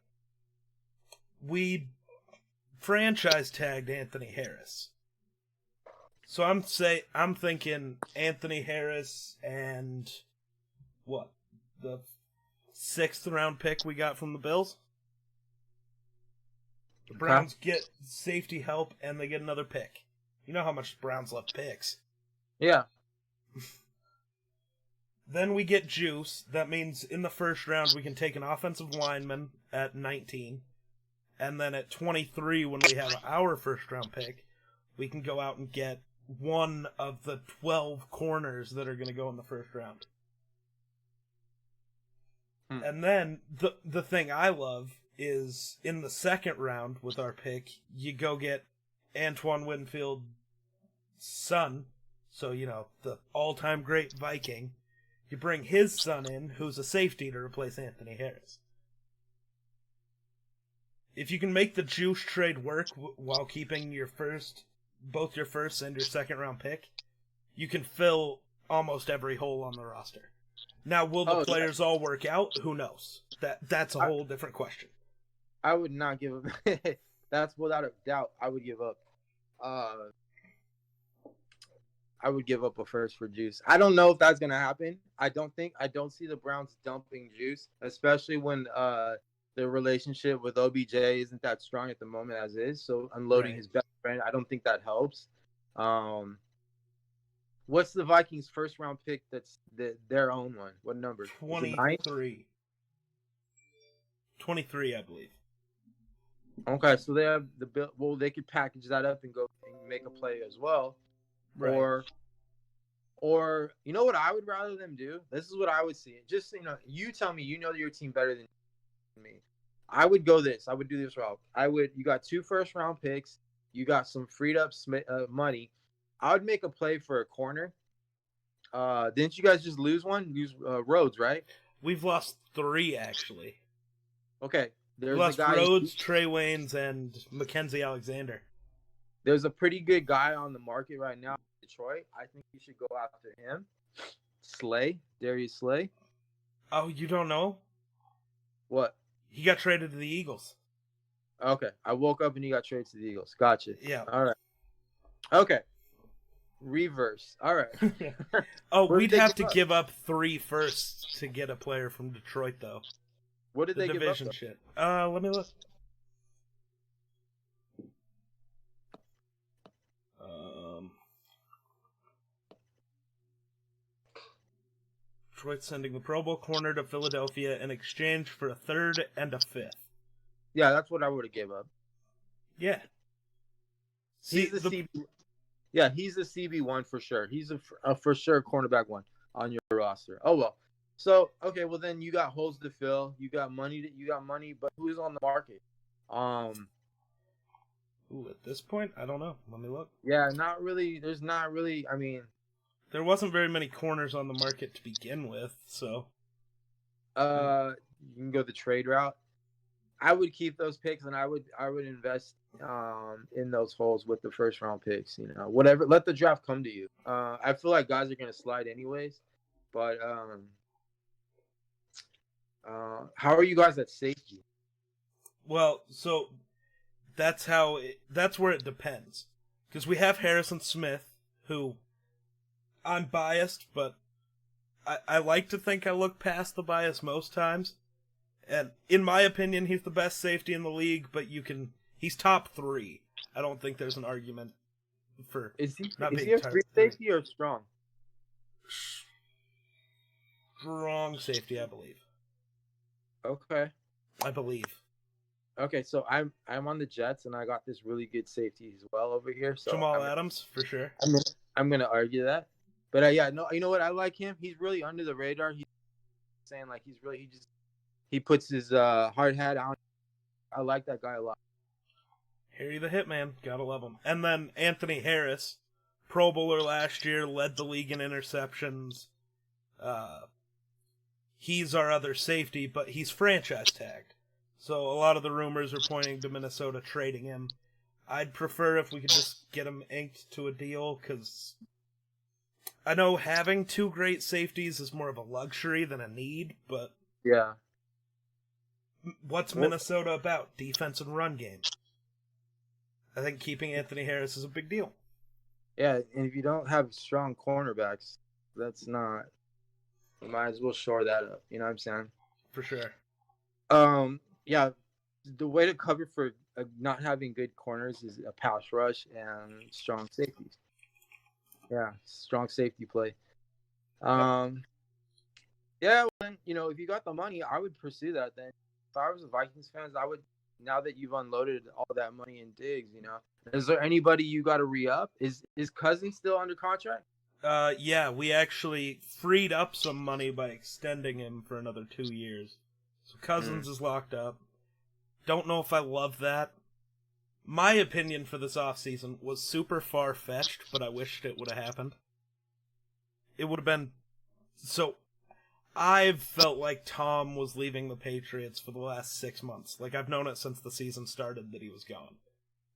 We franchise tagged Anthony Harris. So I'm thinking Anthony Harris and the 6th round pick we got from the Bills. The Browns get safety help and they get another pick. You know how much the Browns love picks. Yeah. Then we get Juice. That means in the first round we can take an offensive lineman at 19. And then at 23, when we have our first round pick, we can go out and get one of the 12 corners that are going to go in the first round. And then the thing I love is in the second round with our pick, you go get Antoine Winfield's son. So, the all-time great Viking. You bring his son in, who's a safety, to replace Anthony Harris. If you can make the Juice trade work while keeping both your first and your second round pick, you can fill almost every hole on the roster. Now, will the players all work out? Who knows? That's a whole different question. I would not give up. That's without a doubt. I would give up. I would give up a first for Juice. I don't know if that's gonna happen. I don't see the Browns dumping Juice, especially when the relationship with OBJ isn't that strong at the moment as is. So unloading his best friend, I don't think that helps. What's the Vikings' first round pick that's their own one? What number? 23. 23, I believe. Okay, so they have the bill. Well, they could package that up and go and make a play as well. Right. Or you know what I would rather them do? This is what I would see. Just you tell me you know your team better than me. I would go this. I would do this route. You got 2 first-round picks. You got some freed up money. I would make a play for a corner. Didn't you guys just lose one? Lose Rhodes, right? We've lost 3, actually. Okay. We There's lost a guy. Rhodes, Trey Waynes, and Mackenzie Alexander. There's a pretty good guy on the market right now in Detroit. I think you should go after him. Darius Slay. Oh, you don't know? What? He got traded to the Eagles. Okay. I woke up and he got traded to the Eagles. Gotcha. Yeah. All right. Okay. Reverse. All right. Oh, we'd have to give up 3 firsts to get a player from Detroit, though. What did they give up? Division shit. Let me look. Detroit sending the Pro Bowl corner to Philadelphia in exchange for a 3rd and a 5th. Yeah, that's what I would have gave up. Yeah. He's the CB. Yeah, he's the CB1 for sure. He's a for sure cornerback 1 on your roster. Oh well. So okay, well then you got holes to fill. You got money. But who's on the market? Ooh, at this point, I don't know. Let me look. Yeah, not really. There's not really. I mean, there wasn't very many corners on the market to begin with, so. You can go the trade route. I would keep those picks, and I would invest in those holes with the first round picks. You know, whatever. Let the draft come to you. I feel like guys are gonna slide anyways, but how are you guys at safety? Well, so that's where it depends, because we have Harrison Smith, who I'm biased, but I like to think I look past the bias most times. And in my opinion, he's the best safety in the league, but he's top 3. I don't think there's an argument for is he being a free safety or strong? Strong safety, I believe. Okay. I believe. Okay, so I'm on the Jets, and I got this really good safety as well over here. So Jamal Adams, for sure. I'm gonna argue that, but yeah, no, you know what? I like him. He's really under the radar. He's saying like he puts his hard hat on. I like that guy a lot. Harry the Hitman, gotta love him. And then Anthony Harris, Pro Bowler last year, led the league in interceptions. He's our other safety, but he's franchise tagged. So a lot of the rumors are pointing to Minnesota trading him. I'd prefer if we could just get him inked to a deal, because I know having 2 great safeties is more of a luxury than a need, but yeah. What's Minnesota about? Defense and run game. I think keeping Anthony Harris is a big deal. Yeah, and if you don't have strong cornerbacks, that's not. You might as well shore that up. You know what I'm saying? For sure. Yeah, the way to cover for not having good corners is a pass rush and strong safeties. Yeah, strong safety play. Yeah, well, you know, if you got the money, I would pursue that. Then, if I was a Vikings fans, I would. Now that you've unloaded all that money in Diggs, you know, is there anybody you got to re-up? Is Cousins still under contract? Yeah, we actually freed up some money by extending him for another 2 years. So Cousins is locked up. Don't know if I love that. My opinion for this offseason was super far-fetched, but I wished it would have happened. It would have been... So, I've felt like Tom was leaving the Patriots for the last 6 months. Like, I've known it since the season started that he was gone.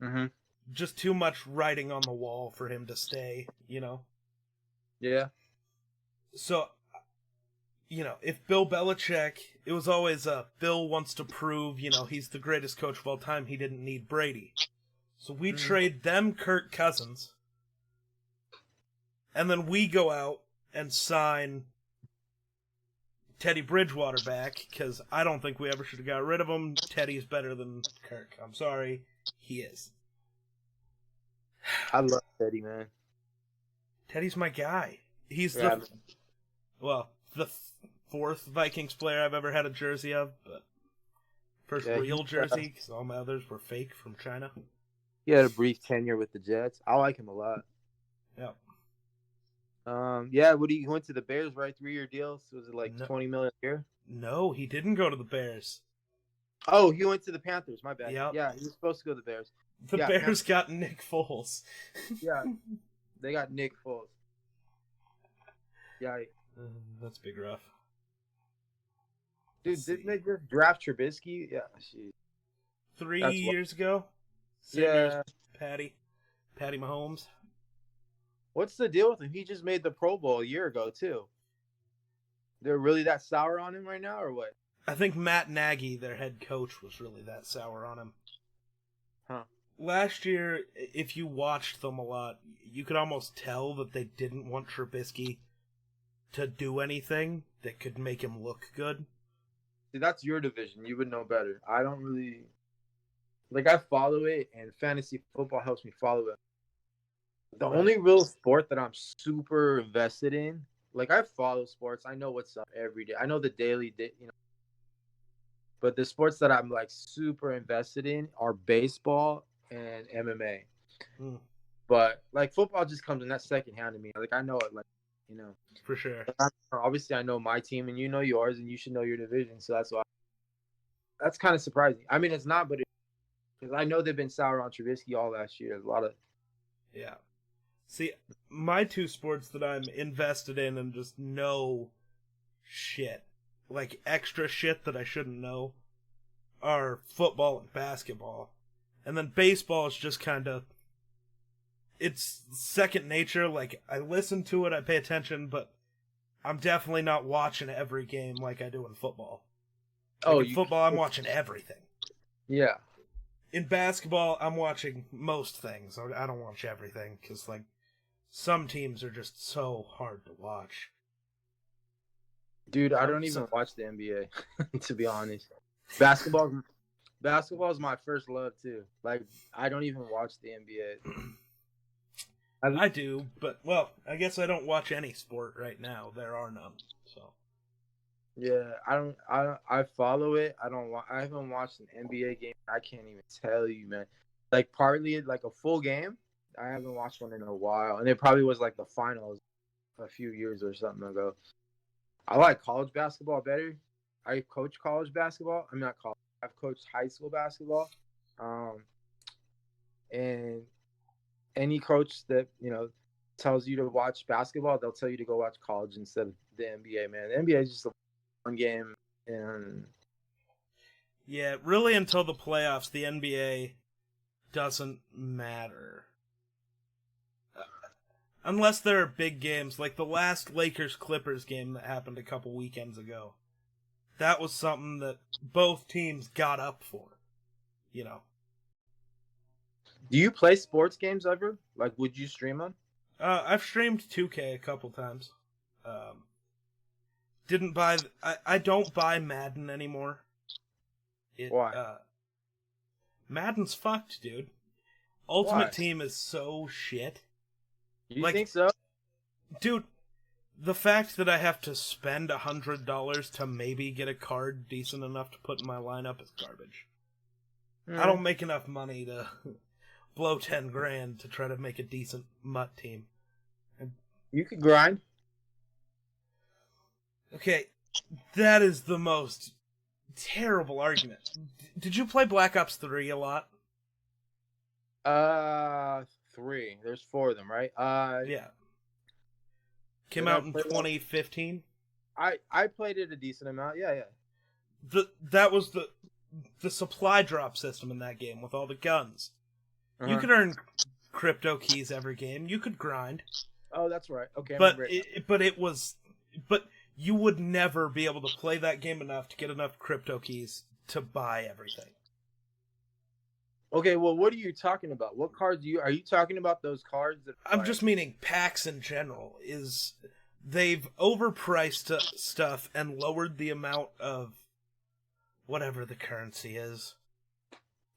Mm-hmm. Just too much writing on the wall for him to stay, you know? Yeah. So, you know, if Bill Belichick, it was always Bill wants to prove, you know, he's the greatest coach of all time, he didn't need Brady. So we trade them Kirk Cousins, and then we go out and sign Teddy Bridgewater back, because I don't think we ever should have got rid of him. Teddy's better than Kirk. I'm sorry, he is. I love Teddy, man. Teddy's my guy. He's the 4th Vikings player I've ever had a jersey of, but first real jersey, because all my others were fake from China. He had a brief tenure with the Jets. I like him a lot. Yeah. Yeah, he went to the Bears, right? 3-year deals. Was it like $20 million a year? No, he didn't go to the Bears. Oh, he went to the Panthers. My bad. Yep. Yeah, he was supposed to go to the Bears. The Yeah, Bears got Nick Foles. Yeah, they got Nick Foles. Yeah, That's big rough. dude, didn't they just draft Trubisky? Yeah, shit. 3 years ago. Same Yeah. year as Patty Mahomes. What's the deal with him? He just made the Pro Bowl a year ago too. They're really that sour on him right now, or what? I think Matt Nagy, their head coach, was really that sour on him. Huh. Last year, if you watched them a lot, you could almost tell that they didn't want Trubisky to do anything that could make him look good. See, that's your division. You would know better. I don't really I follow it, and fantasy football helps me follow it. The only real sport that I'm super invested in, I follow sports. I know what's up every day. I know the daily, but the sports that I'm super invested in are baseball and MMA. But football just comes in that second hand to me. I know it, For sure. Obviously, I know my team, and you know yours, and you should know your division. So that's why. That's kind of surprising. I mean, it's not, but because I know they've been sour on Trubisky all last year. There's a lot of. Yeah. See, my two sports that I'm invested in and just know shit, extra shit that I shouldn't know, are football and basketball. And then baseball is just kind of, it's second nature. I listen to it, I pay attention, but I'm definitely not watching every game like I do in football. In football, I'm watching everything. Yeah. In basketball, I'm watching most things. I don't watch everything, because, some teams are just so hard to watch. Dude, I don't even watch the NBA, to be honest. Basketball is my first love, too. I don't even watch the NBA. I do, but, I guess I don't watch any sport right now. There are none, so. Yeah, I follow it. I haven't watched an NBA game. I can't even tell you, man. Partly, a full game, I haven't watched one in a while. And it probably was, the finals a few years or something ago. I like college basketball better. I coach college basketball. I'm not college. I've coached high school basketball. And any coach that, tells you to watch basketball, they'll tell you to go watch college instead of the NBA, man. The NBA is just a fun game. And yeah, really until the playoffs, the NBA doesn't matter. Unless there are big games, like the last Lakers-Clippers game that happened a couple weekends ago. That was something that both teams got up for, Do you play sports games ever? Would you stream them? I've streamed 2K a couple times. Didn't buy... I don't buy Madden anymore. Why? Madden's fucked, dude. Ultimate Team is so shit. You think so? Dude, the fact that I have to spend $100 to maybe get a card decent enough to put in my lineup is garbage. I don't make enough money to blow 10 grand to try to make a decent MUT team. You could grind. Okay, that is the most terrible argument. Did you play Black Ops 3 a lot? 3. There's 4 of them, right? Yeah. Came out in 2015. I played it a decent amount. Yeah. That was the supply drop system in that game with all the guns. Uh-huh. You could earn crypto keys every game. You could grind. Oh, that's right. Okay, but you would never be able to play that game enough to get enough crypto keys to buy everything. Okay, well, what are you talking about? What cards are you talking about? Those cards that I'm just meaning packs in general. They've overpriced stuff and lowered the amount of whatever the currency is.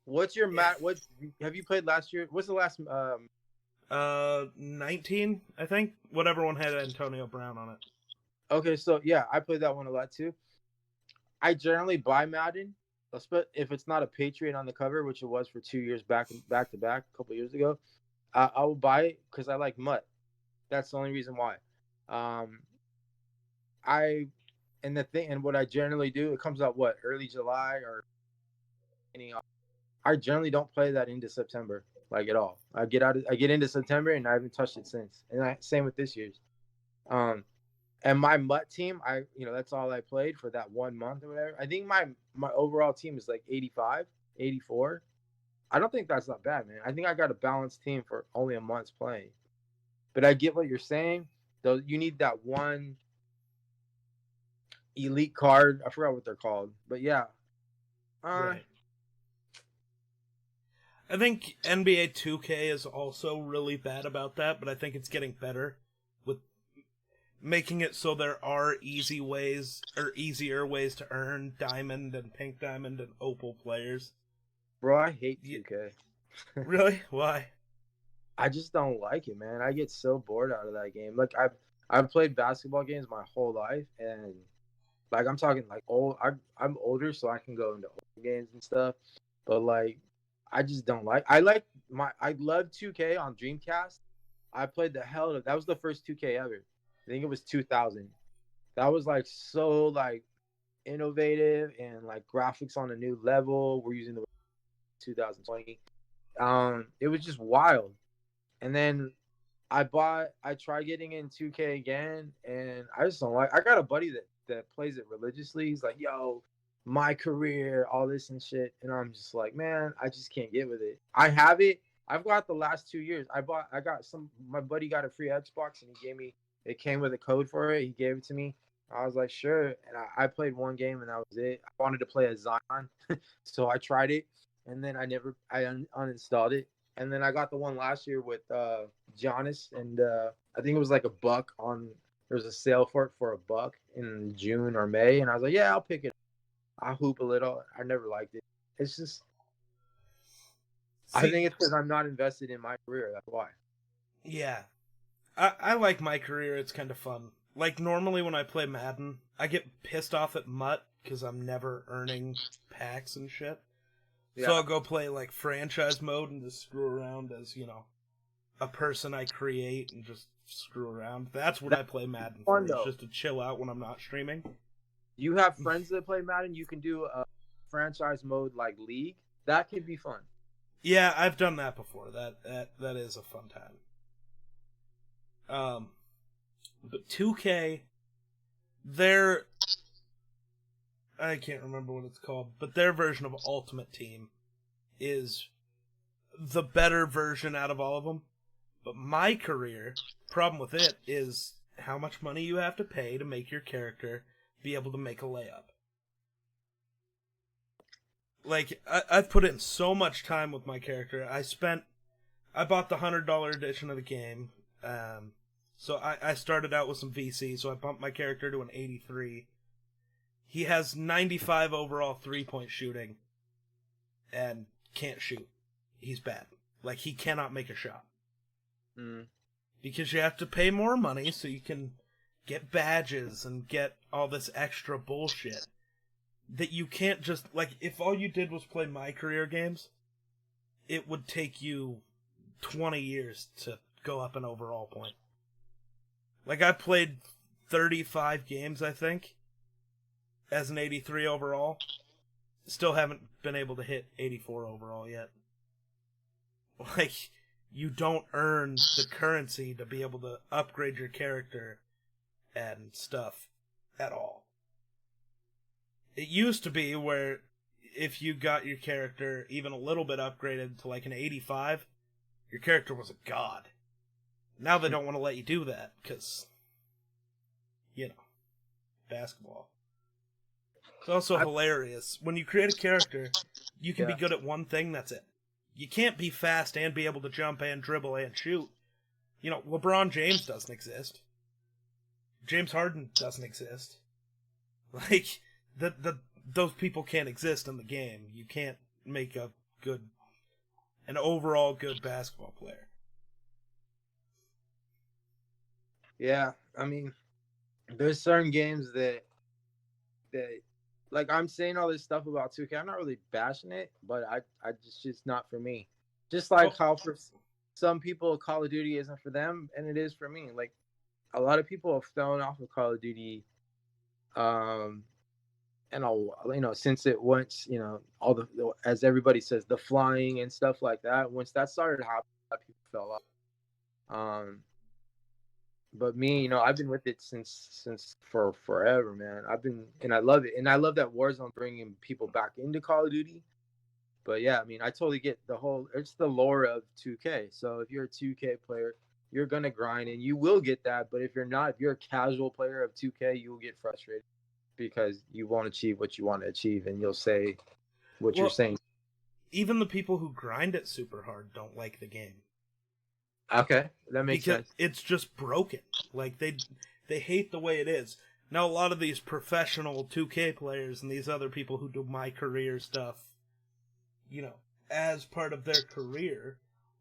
What's your what have you played last year? What's the last 19, I think. Whatever one had Antonio Brown on it. Okay, so yeah, I played that one a lot too. I generally buy Madden, if it's not a Patriot on the cover, which it was for 2 years back to back, a couple years ago. I will buy it because I like MUT. That's the only reason why. And what I generally do, it comes out early July or I generally don't play that into September, like at all. I get into September and I haven't touched it since. And same with this year's. And my MUT team, that's all I played for that 1 month or whatever. I think my overall team is like 85, 84. I don't think that's not bad, man. I think I got a balanced team for only a month's playing. But I get what you're saying. Though you need that one elite card. I forgot what they're called, but yeah. Right. I think NBA 2K is also really bad about that, but I think it's getting better with making it so there are easier ways to earn diamond and pink diamond and opal players. Bro, I hate 2K. Really? Why? I just don't like it, man. I get so bored out of that game. Like I've played basketball games my whole life, and like I'm talking like old. I'm older, so I can go into older games and stuff. But like, I just don't like. I love 2K on Dreamcast. I played the hell out of that. Was the first 2K ever. I think it was 2000. That was like so like innovative and like graphics on a new level. We're using the 2020. It was just wild. And then I tried getting in 2K again, and I just don't like. I got a buddy that plays it religiously. He's like, "Yo, my career, all this and shit," and I'm just like, "Man, I just can't get with it." I have it. I've got the last 2 years. My buddy got a free Xbox, and he gave me. It came with a code for it. He gave it to me. I was like, sure, and I played one game, and that was it. I wanted to play as Zion, so I tried it, and then I uninstalled it. And then I got the one last year with Giannis, and I think it was like $1 on. There was a sale for it for $1 in June or May, and I was like, yeah, I'll pick it. I'll hoop a little. I never liked it. It's just, I think it's because I'm not invested in my career. That's why. Yeah, I like my career. It's kind of fun. Like normally when I play Madden, I get pissed off at MUT because I'm never earning packs and shit. Yeah. So I'll go play like franchise mode and just screw around as, a person I create and just screw around. That's what I play Madden for, is just to chill out when I'm not streaming. You have friends that play Madden, you can do a franchise mode like League. That could be fun. Yeah, I've done that before. That is a fun time. But 2K, I can't remember what it's called, but their version of Ultimate Team is the better version out of all of them. But my career, problem with it is how much money you have to pay to make your character be able to make a layup. Like, I've put in so much time with my character. I bought the $100 edition of the game. So I started out with some VC, so I bumped my character to an 83. He has 95 overall 3-point shooting and can't shoot. He's bad. Like, he cannot make a shot. Because you have to pay more money so you can get badges and get all this extra bullshit that you can't just, like, if all you did was play my career games, it would take you 20 years to go up an overall point. Like, I played 35 games, I think, as an 83 overall. Still haven't been able to hit 84 overall yet. Like, you don't earn the currency to be able to upgrade your character and stuff at all. It used to be where if you got your character even a little bit upgraded to like an 85, your character was a god. Now they don't want to let you do that because, basketball. It's also hilarious. When you create a character, you can be good at one thing, that's it. You can't be fast and be able to jump and dribble and shoot. LeBron James doesn't exist. James Harden doesn't exist. Like, those people can't exist in the game. You can't make an overall good basketball player. Yeah, I mean, there's certain games that like, I'm saying all this stuff about 2K. I'm not really bashing it, but it's just not for me. Just like how for some people Call of Duty isn't for them, and it is for me. Like, a lot of people have thrown off of Call of Duty and since it once, all the, as everybody says, the flying and stuff like that, once that started happening, people fell off. But me, I've been with it since for forever, man. And I love it, and I love that Warzone bringing people back into Call of Duty. But yeah, I mean, I totally get it's the lore of 2K. So if you're a 2K player, you're gonna grind, and you will get that. But if you're not, if you're a casual player of 2K, you will get frustrated because you won't achieve what you want to achieve, and you'll say what you're saying. Even the people who grind it super hard don't like the game. Okay, that makes sense. It's just broken. Like they hate the way it is. Now a lot of these professional 2K players and these other people who do my career stuff, as part of their career,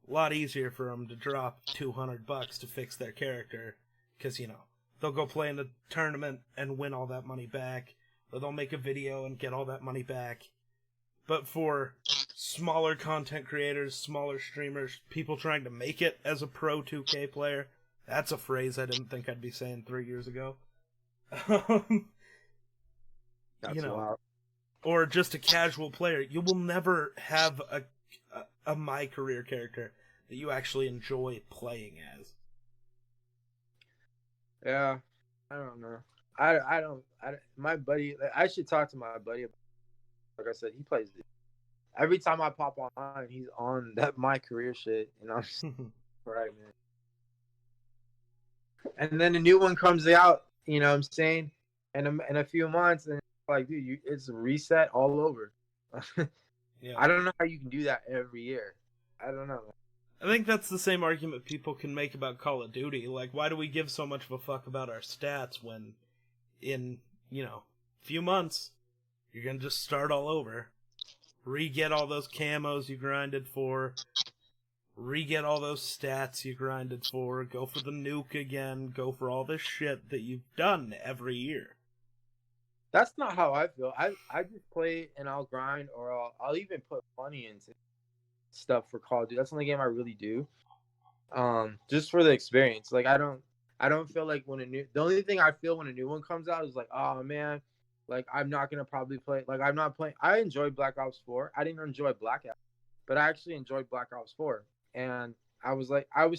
a lot easier for them to drop $200 to fix their character, because they'll go play in a tournament and win all that money back, or they'll make a video and get all that money back. But for smaller content creators, smaller streamers, people trying to make it as a pro 2K player, that's a phrase I didn't think I'd be saying 3 years ago. That's wild. Or just a casual player, you will never have a my career character that you actually enjoy playing as. Yeah, I don't know. I don't. My buddy, I should talk to my buddy. Like I said, he plays it. Every time I pop online, he's on that my career shit, and I'm just, right, man. And then the new one comes out, you know what I'm saying? In a few months, and like, dude, it's a reset all over. Yeah. I don't know how you can do that every year. I don't know. I think that's the same argument people can make about Call of Duty. Like, why do we give so much of a fuck about our stats when in, a few months, you're going to just start all over. Re-get all those camos you grinded for. Re-get all those stats you grinded for. Go for the nuke again. Go for all this shit that you've done every year. That's not how I feel. I just play and I'll grind, or I'll even put money into stuff for Call of Duty. That's the only game I really do. Just for the experience. Like, I don't feel like the only thing I feel when a new one comes out is like, oh man, like I'm not gonna probably play. Like, I'm not playing. I enjoyed Black Ops 4. I didn't enjoy Black Ops, but I actually enjoyed Black Ops 4, and I was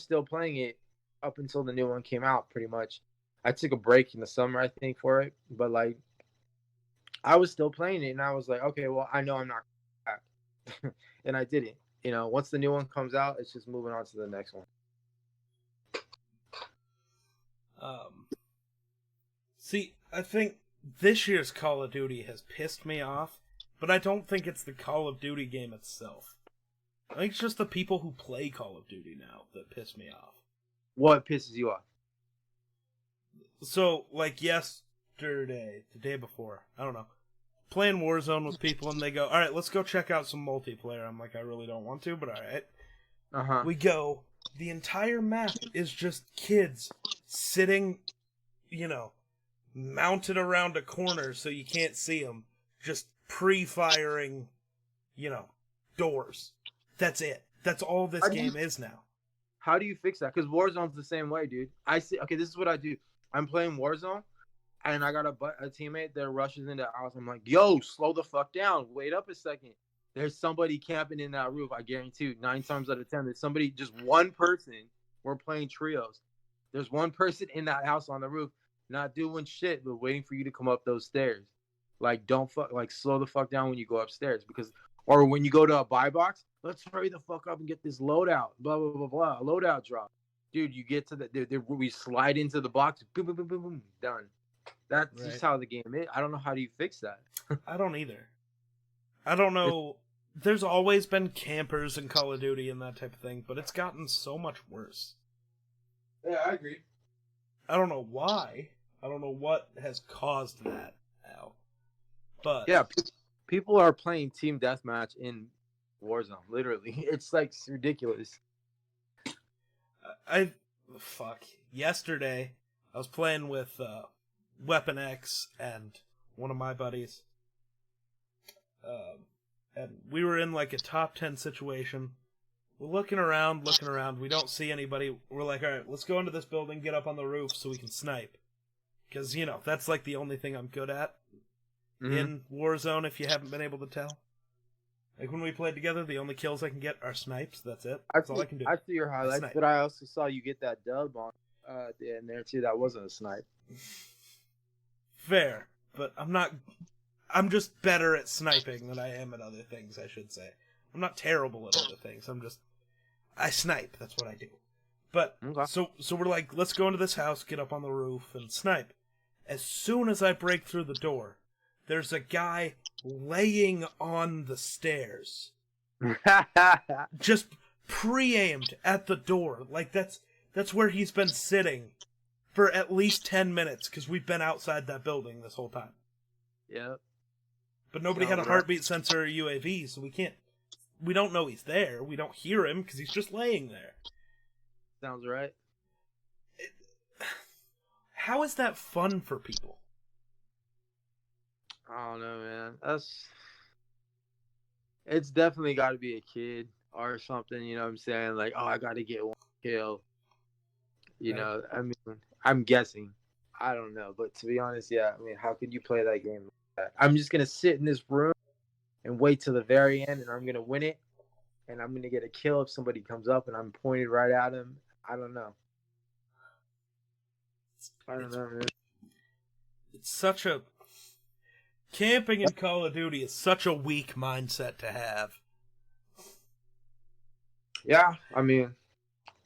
still playing it up until the new one came out. Pretty much, I took a break in the summer, I think, for it, but like, I was still playing it, and I was like, okay, well, I know I'm not back, and I didn't. Once the new one comes out, it's just moving on to the next one. See, I think this year's Call of Duty has pissed me off, but I don't think it's the Call of Duty game itself. I think it's just the people who play Call of Duty now that piss me off. What pisses you off? So, like yesterday, the day before, I don't know, playing Warzone with people, and they go, alright, let's go check out some multiplayer. I'm like, I really don't want to, but alright. Uh-huh. We go, the entire map is just kids sitting, mounted around a corner so you can't see them, just pre-firing, doors. That's it. That's all this game is now. How do you fix that? Because Warzone's the same way, dude. Okay, this is what I do. I'm playing Warzone, and I got a teammate that rushes into the house. I'm like, yo, slow the fuck down. Wait up a second. There's somebody camping in that roof. I guarantee you, 9 times out of 10, there's somebody, just one person. We're playing trios. There's one person in that house on the roof, not doing shit, but waiting for you to come up those stairs. Like, slow the fuck down when you go upstairs, or when you go to a buy box, let's hurry the fuck up and get this loadout, blah, blah, blah, blah, a loadout drop. Dude, you get to we slide into the box, boom, boom, boom, boom, boom, done. That's right. Just how the game is. I don't know how do you fix that. I don't either. I don't know. There's always been campers in Call of Duty and that type of thing, but it's gotten so much worse. Yeah, I agree. I don't know why. I don't know what has caused that now. But yeah, people are playing team deathmatch in Warzone. Literally, it's like it's ridiculous. Yesterday, I was playing with Weapon X and one of my buddies. And we were in like a top 10 situation. We're looking around. We don't see anybody. We're like, all right, let's go into this building, get up on the roof so we can snipe. Because, that's like the only thing I'm good at in Warzone, if you haven't been able to tell. Like, when we played together, the only kills I can get are snipes. That's it. That's all I can do. I see your highlights, but I also saw you get that dub on the end there, too. That wasn't a snipe. Fair, but I'm just better at sniping than I am at other things, I should say. I'm not terrible at other things. I snipe. That's what I do. But, okay. So we're like, let's go into this house, get up on the roof, and snipe. As soon as I break through the door, there's a guy laying on the stairs. Just pre-aimed at the door. Like, that's where he's been sitting for at least 10 minutes, because we've been outside that building this whole time. Yep. But nobody had a heartbeat sensor or UAV, so we don't know he's there. We don't hear him, because he's just laying there. Sounds right. How is that fun for people? I don't know, man. It's definitely got to be a kid or something, you know what I'm saying? Like, oh, I got to get one kill. You know, I mean, I'm guessing. I don't know. But to be honest, yeah, I mean, how could you play that game like that? I'm just going to sit in this room and wait till the very end, and I'm going to win it, and I'm going to get a kill if somebody comes up and I'm pointed right at him. I don't know. I don't know, man. It's such a... Camping in Call of Duty is such a weak mindset to have. Yeah, I mean,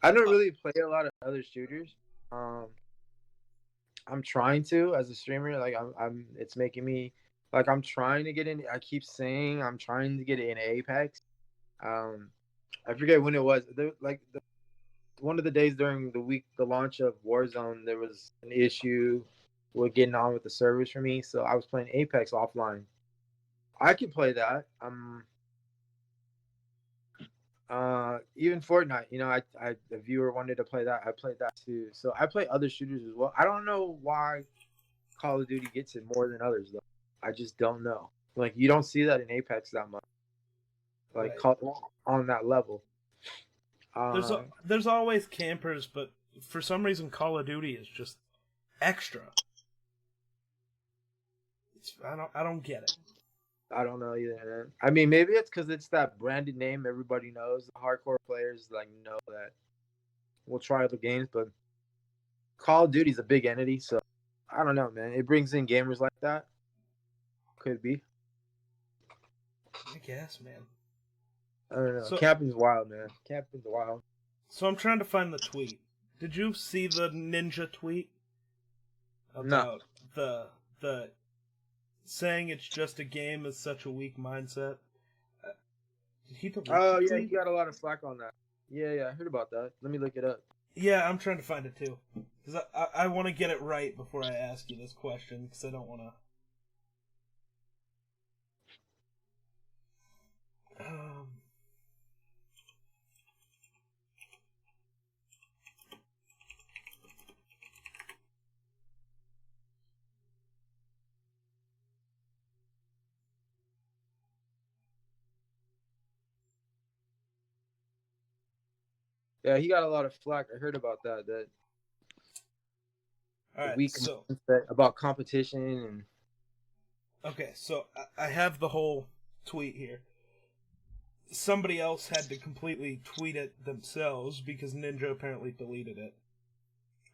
I don't really play a lot of other shooters. I'm trying to as a streamer. Like, it's making me like I'm trying to get in. I keep saying I'm trying to get in Apex. I forget when it was. One of the days during the week, the launch of Warzone, there was an issue with getting on with the servers for me. So I was playing Apex offline. I could play that. Even Fortnite, you know, the viewer wanted to play that. I played that too. So I play other shooters as well. I don't know why Call of Duty gets it more than others though. I just don't know. Like, you don't see that in Apex that much. Like, right. On that level. There's always campers, but for some reason Call of Duty is just extra. I don't get it. I don't know either, man. I mean, maybe it's because it's that branded name everybody knows. The hardcore players know that we'll try other games, but Call of Duty's a big entity, so I don't know, man. It brings in gamers like that. Could be. I guess, man. I don't know. Camping's wild, man. Camping's wild. So I'm trying to find the tweet. Did you see the Ninja tweet? About the saying it's just a game is such a weak mindset. Did he delete Oh, yeah, he got a lot of flack on that. Yeah, I heard about that. Let me look it up. Yeah, I'm trying to find it too. Because I want to get it right before I ask you this question, because I don't want to... Yeah, he got a lot of flack. I heard about that. All right, weak so about competition and. Okay, so I have the whole tweet here. Somebody else had to completely tweet it themselves because Ninja apparently deleted it.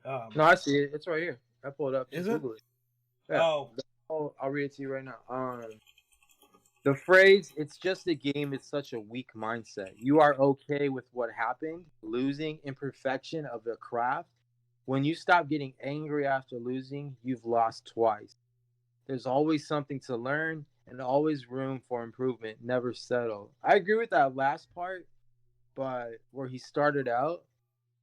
No, I see it. It's right here. I pulled it up. Is it? Yeah. Oh, I'll read it to you right now. The phrase, it's just a game, is such a weak mindset. You are okay with what happened, losing, imperfection of the craft. When you stop getting angry after losing, you've lost twice. There's always something to learn and always room for improvement. Never settle. I agree with that last part, but where he started out,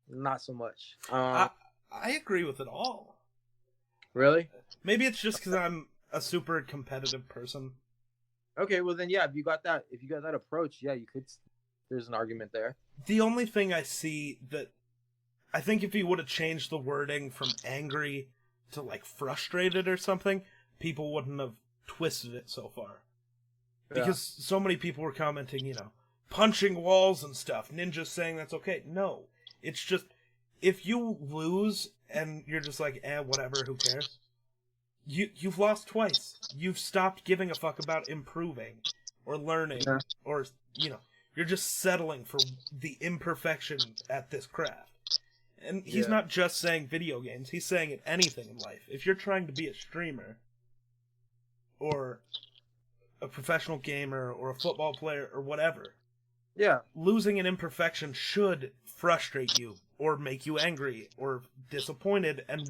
not so much. I agree with it all. Really? Maybe it's just because I'm a super competitive person. Okay, well then, yeah. If you got that approach, yeah, you could. There's an argument there. The only thing I see that I think if he would have changed the wording from angry to like frustrated or something, people wouldn't have twisted it so far. Because so many people were commenting, punching walls and stuff. Ninja's saying that's okay. No, it's just if you lose and you're just like, whatever, who cares? you've lost twice. You've stopped giving a fuck about improving or learning, Yeah. or you're just settling for the imperfection at this craft. And he's not just saying video games, he's saying it anything in life. If you're trying to be a streamer or a professional gamer or a football player or whatever, Yeah. losing an imperfection should frustrate you or make you angry or disappointed and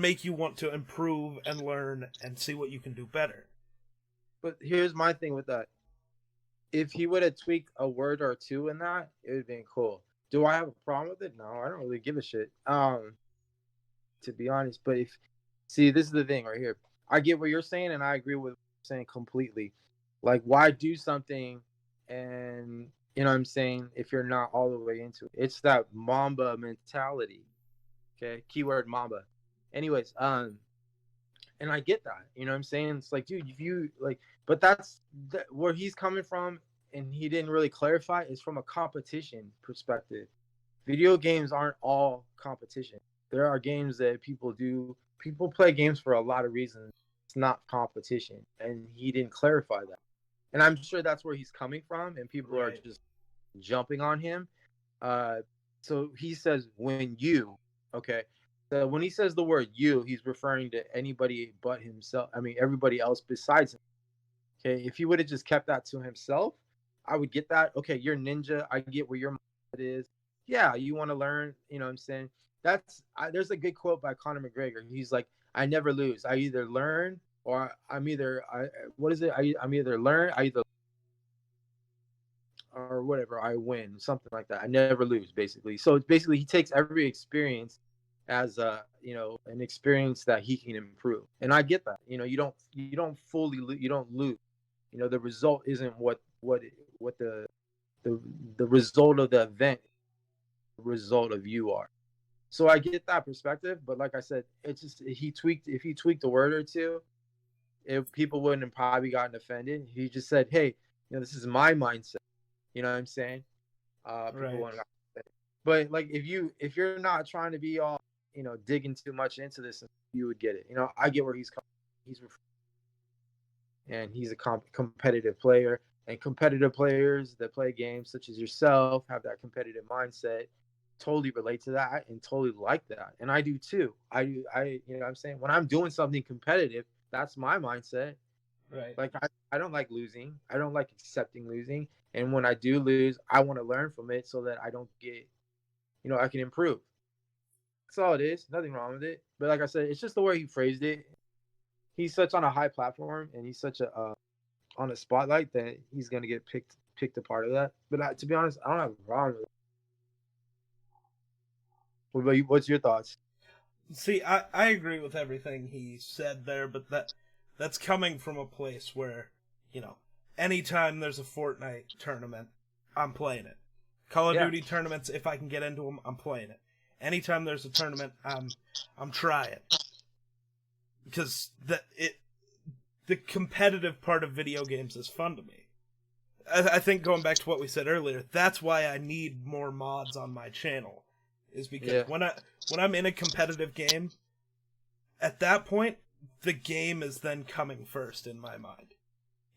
make you want to improve and learn and see what you can do better. But here's my thing with that. If he would have tweaked a word or two in that, it would have been cool. Do I have a problem with it? No, I don't really give a shit. To be honest. But this is the thing right here. I get what you're saying, and I agree with what you're saying completely. Like, why do something and you know what I'm saying if you're not all the way into it? It's that Mamba mentality. Okay, keyword Mamba. Anyways, and I get that. You know what I'm saying? It's like, dude, if you like, but that's where he's coming from, and he didn't really clarify. Is from a competition perspective. Video games aren't all competition. There are games that people do. People play games for a lot of reasons. It's not competition, and he didn't clarify that. And I'm sure that's where he's coming from, and people are just jumping on him. So he says when you, okay. So when he says the word you, he's referring to anybody but himself. I mean, everybody else besides him. Okay, if he would have just kept that to himself, I would get that. Okay, you're ninja. I get where your mindset is. Yeah, you want to learn. You know what I'm saying? There's a good quote by Conor McGregor. He's like, I never lose. I either learn or I'm either I'm either learn, I either or whatever, I win, something like that. I never lose, basically. So basically, he takes every experience as an experience that he can improve, and I get that. You don't fully you don't lose. The result isn't what the result of the event, the result of you are. So I get that perspective, but like I said, it's just if he tweaked a word or two, if people wouldn't have probably gotten offended. He just said, hey, this is my mindset. You know what I'm saying? People wouldn't got offended. But like if you're not trying to be all digging too much into this, you would get it. I get where he's coming. He's a competitive player, and competitive players that play games such as yourself have that competitive mindset. Totally relate to that and totally like that, and I do too. I you know what I'm saying, when I'm doing something competitive, that's my mindset. Right. Like I don't like losing. I don't like accepting losing, and when I do lose, I want to learn from it so that I don't get, I can improve. That's all it is. Nothing wrong with it. But like I said, it's just the way he phrased it. He's such on a high platform, and he's such on a spotlight that he's gonna get picked apart of that. But to be honest, I don't have a problem with it. What about you? What's your thoughts? See, I agree with everything he said there, but that's coming from a place where, anytime there's a Fortnite tournament, I'm playing it. Call of Duty tournaments, if I can get into them, I'm playing it. Anytime there's a tournament, I'm trying. Because the competitive part of video games is fun to me. I think going back to what we said earlier, that's why I need more mods on my channel. Is because when I'm in a competitive game, at that point, the game is then coming first in my mind.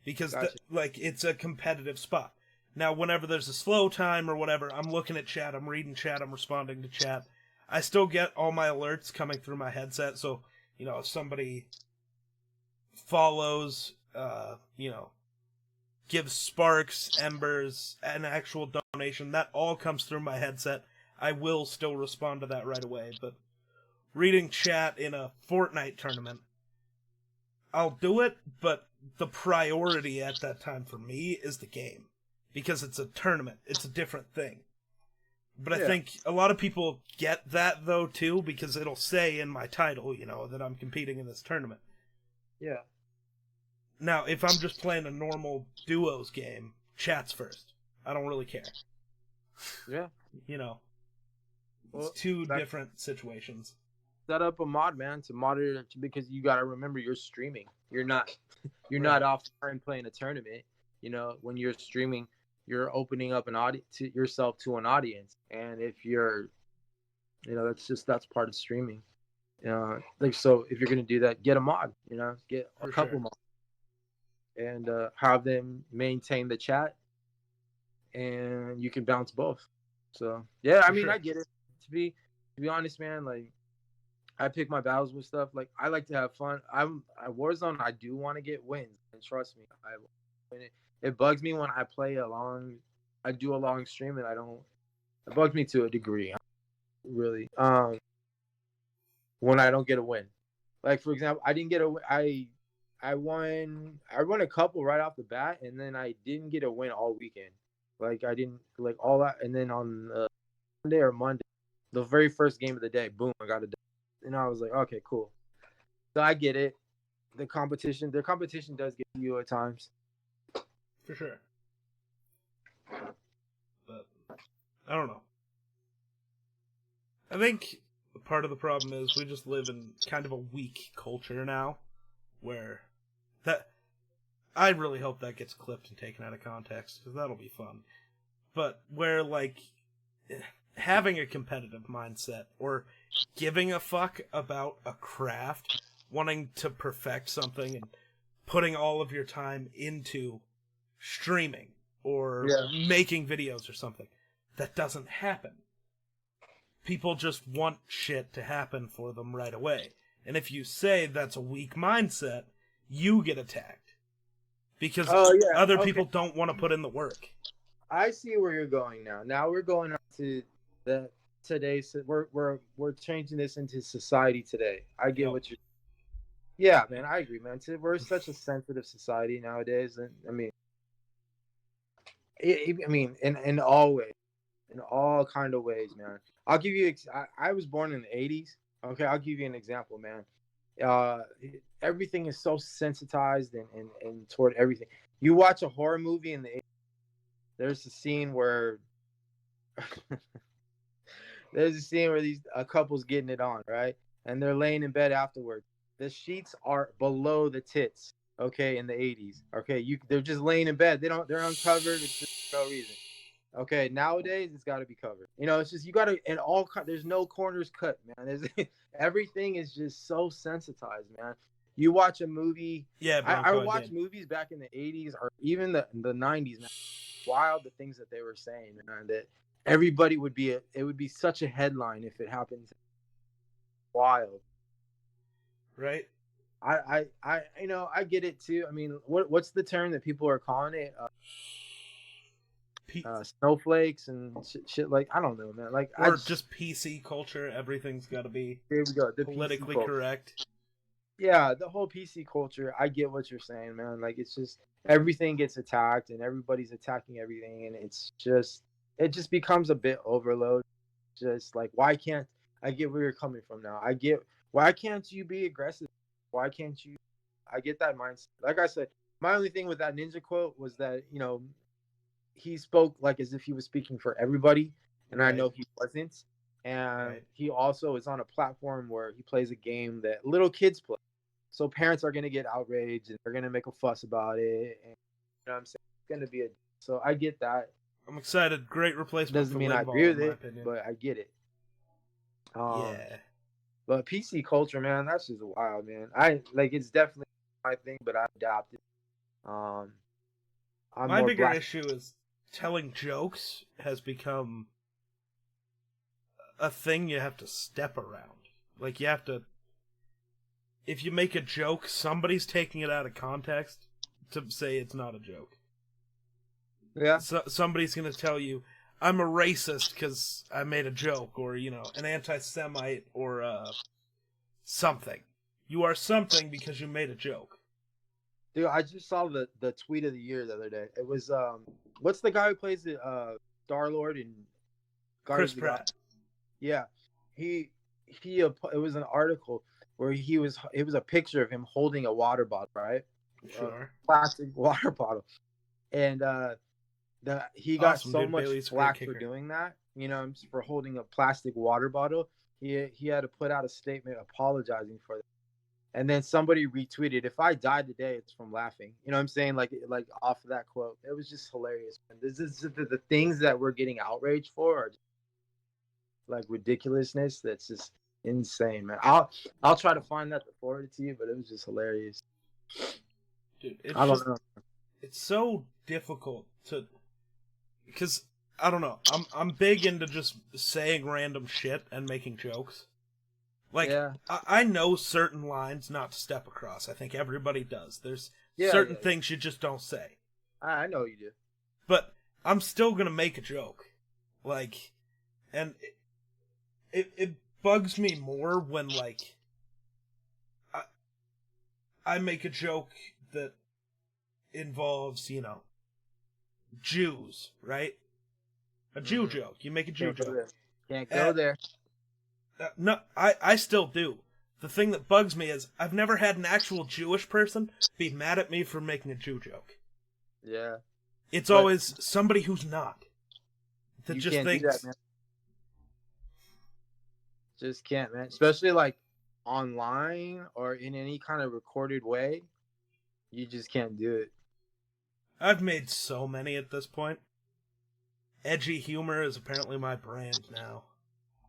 Because it's a competitive spot. Now, whenever there's a slow time or whatever, I'm looking at chat, I'm reading chat, I'm responding to chat. I still get all my alerts coming through my headset, so, if somebody follows, gives sparks, embers, an actual donation, that all comes through my headset. I will still respond to that right away, but reading chat in a Fortnite tournament, I'll do it, but the priority at that time for me is the game. Because it's a tournament. It's a different thing. But I think a lot of people get that, though, too, because it'll say in my title, that I'm competing in this tournament. Yeah. Now, if I'm just playing a normal duos game, chat's first. I don't really care. Yeah. It's two different situations. Set up a mod, man, to monitor it, because you got to remember you're streaming. You're not off and playing a tournament. When you're streaming, you're opening up an audience to yourself to an audience, and if you're, that's part of streaming. Like, so if you're gonna do that, get a mod. Get a For couple sure. mods and have them maintain the chat, and you can bounce both. So yeah, I For mean, sure. I get it. To be honest, man, like I pick my battles with stuff. Like I like to have fun. I'm at Warzone. I do want to get wins, and trust me, it bugs me when I play along. I do a long stream, and I don't. It bugs me to a degree, really. When I don't get a win, like for example, I didn't get a. I won. I won a couple right off the bat, and then I didn't get a win all weekend. Like I didn't like all that, and then on Sunday or Monday, the very first game of the day, boom, I got a. And I was like, okay, cool. So I get it. The competition does get you at times. For sure. But I don't know. I think part of the problem is we just live in kind of a weak culture now, where that I really hope that gets clipped and taken out of context, because that'll be fun. But where, like, having a competitive mindset or giving a fuck about a craft, wanting to perfect something and putting all of your time into streaming or making videos or something, that doesn't happen. People just want shit to happen for them right away. And if you say that's a weak mindset, you get attacked. Because other people don't want to put in the work. I see where you're going now. Now we're going on to today's. We're changing this into society today. I get what you're. Yeah, man, I agree, man. We're such a sensitive society nowadays, and I mean, in all ways, in all kind of ways, man. I'll give you. I was born in the '80s. Okay, I'll give you an example, man. Everything is so sensitized and toward everything. You watch a horror movie in the '80s, there's a scene where these a couple's getting it on, right? And they're laying in bed afterwards. The sheets are below the tits, okay, in the '80s. Okay, they're just laying in bed. They're uncovered. It's just no reason. Okay, nowadays it's got to be covered. It's just you got to there's no corners cut, man. Everything is just so sensitized, man. You watch a movie. Yeah, bro, I watched movies back in the '80s or even the '90s, man. Wild the things that they were saying, man. That everybody it would be such a headline if it happened. Wild, right? I get it too. I mean, what's the term that people are calling it? Snowflakes and shit like I don't know, man. Like just PC culture. Everything's got to be here we go. The politically correct. Yeah, the whole PC culture. I get what you're saying, man. Like it's just everything gets attacked and everybody's attacking everything, and it just becomes a bit overload. Just like why can't I get where you're coming from now? I get why can't you be aggressive? Why can't you? I get that mindset. Like I said, my only thing with that ninja quote was that he spoke like as if he was speaking for everybody, and I know he wasn't. And he also is on a platform where he plays a game that little kids play. So parents are going to get outraged and they're going to make a fuss about it. And you know what I'm saying? It's going to be so I get that. I'm excited. Great replacement. Doesn't mean I agree with it, but I get it. Yeah. But PC culture, man, that's just wild, man. It's definitely my thing, but I adopted. My bigger issue is telling jokes has become a thing you have to step around. Like, you have to... If you make a joke, somebody's taking it out of context to say it's not a joke. Yeah. So, somebody's going to tell you, I'm a racist because I made a joke, or, an anti-Semite, or something. You are something because you made a joke. Dude, I just saw the tweet of the year the other day. It was, what's the guy who plays the Star-Lord in Chris Pratt. Yeah. It was an article where it was a picture of him holding a water bottle, right? Sure. Plastic water bottle. And he got so much flack for doing that, for holding a plastic water bottle. He had to put out a statement apologizing for that. And then somebody retweeted, "If I die today, it's from laughing." You know what I'm saying? Like off of that quote. It was just hilarious. Man. This is the things that we're getting outraged for are like ridiculousness. That's just insane, man. I'll try to find that to forward it to you, but it was just hilarious. Dude, I don't know. It's so difficult to, because I don't know. I'm big into just saying random shit and making jokes. Like, Yeah. I know certain lines not to step across. I think everybody does. There's certain things you just don't say. I know you do. But I'm still gonna make a joke. Like, and it bugs me more when, like, I make a joke that involves, you know, Jews, right? A Jew joke. You make a Jew joke. Can't go there. No, I still do. The thing that bugs me is I've never had an actual Jewish person be mad at me for making a Jew joke. Yeah. It's always somebody who's not. That just can't thinks. Do that, man. Just can't, man. Especially like online or in any kind of recorded way. You just can't do it. I've made so many at this point. Edgy humor is apparently my brand now.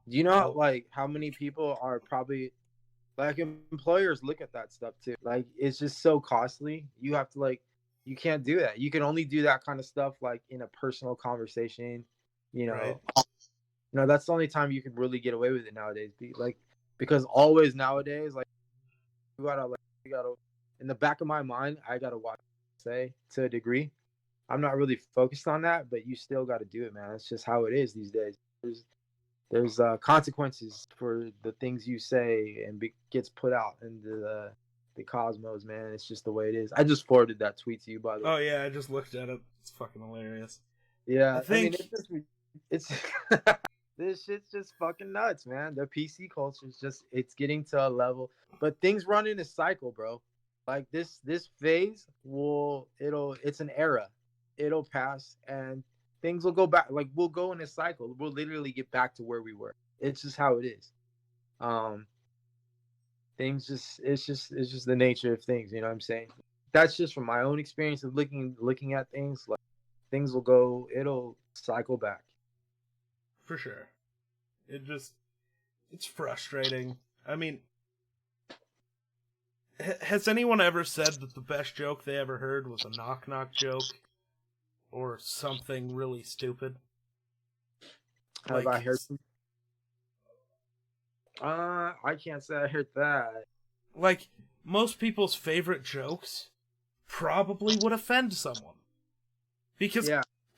Do you know like how many people are probably like employers look at that stuff too? Like it's just so costly. You have to like you can't do that. You can only do that kind of stuff like in a personal conversation, you know. Right. You know, that's the only time you can really get away with it nowadays. Because always nowadays, like you gotta in the back of my mind, I gotta watch say to a degree. I'm not really focused on that, but you still got to do it, man. It's just how it is these days. There's consequences for the things you say and gets put out into the cosmos, man. It's just the way it is. I just forwarded that tweet to you, by the way. Oh yeah, I just looked at it. It's fucking hilarious. Yeah, I mean, it's this shit's just fucking nuts, man. The PC culture is just it's getting to a level, but things run in a cycle, bro. Like this phase it's an era. It'll pass and things will go back. Like we'll go in a cycle. We'll literally get back to where we were. It's just how it is. It's just the nature of things. You know what I'm saying? That's just from my own experience of looking at things. Like things it'll cycle back. For sure. It's frustrating. I mean, has anyone ever said that the best joke they ever heard was a knock-knock joke? Or something really stupid? Have I heard some? I can't say I heard that. Like, most people's favorite jokes probably would offend someone. Because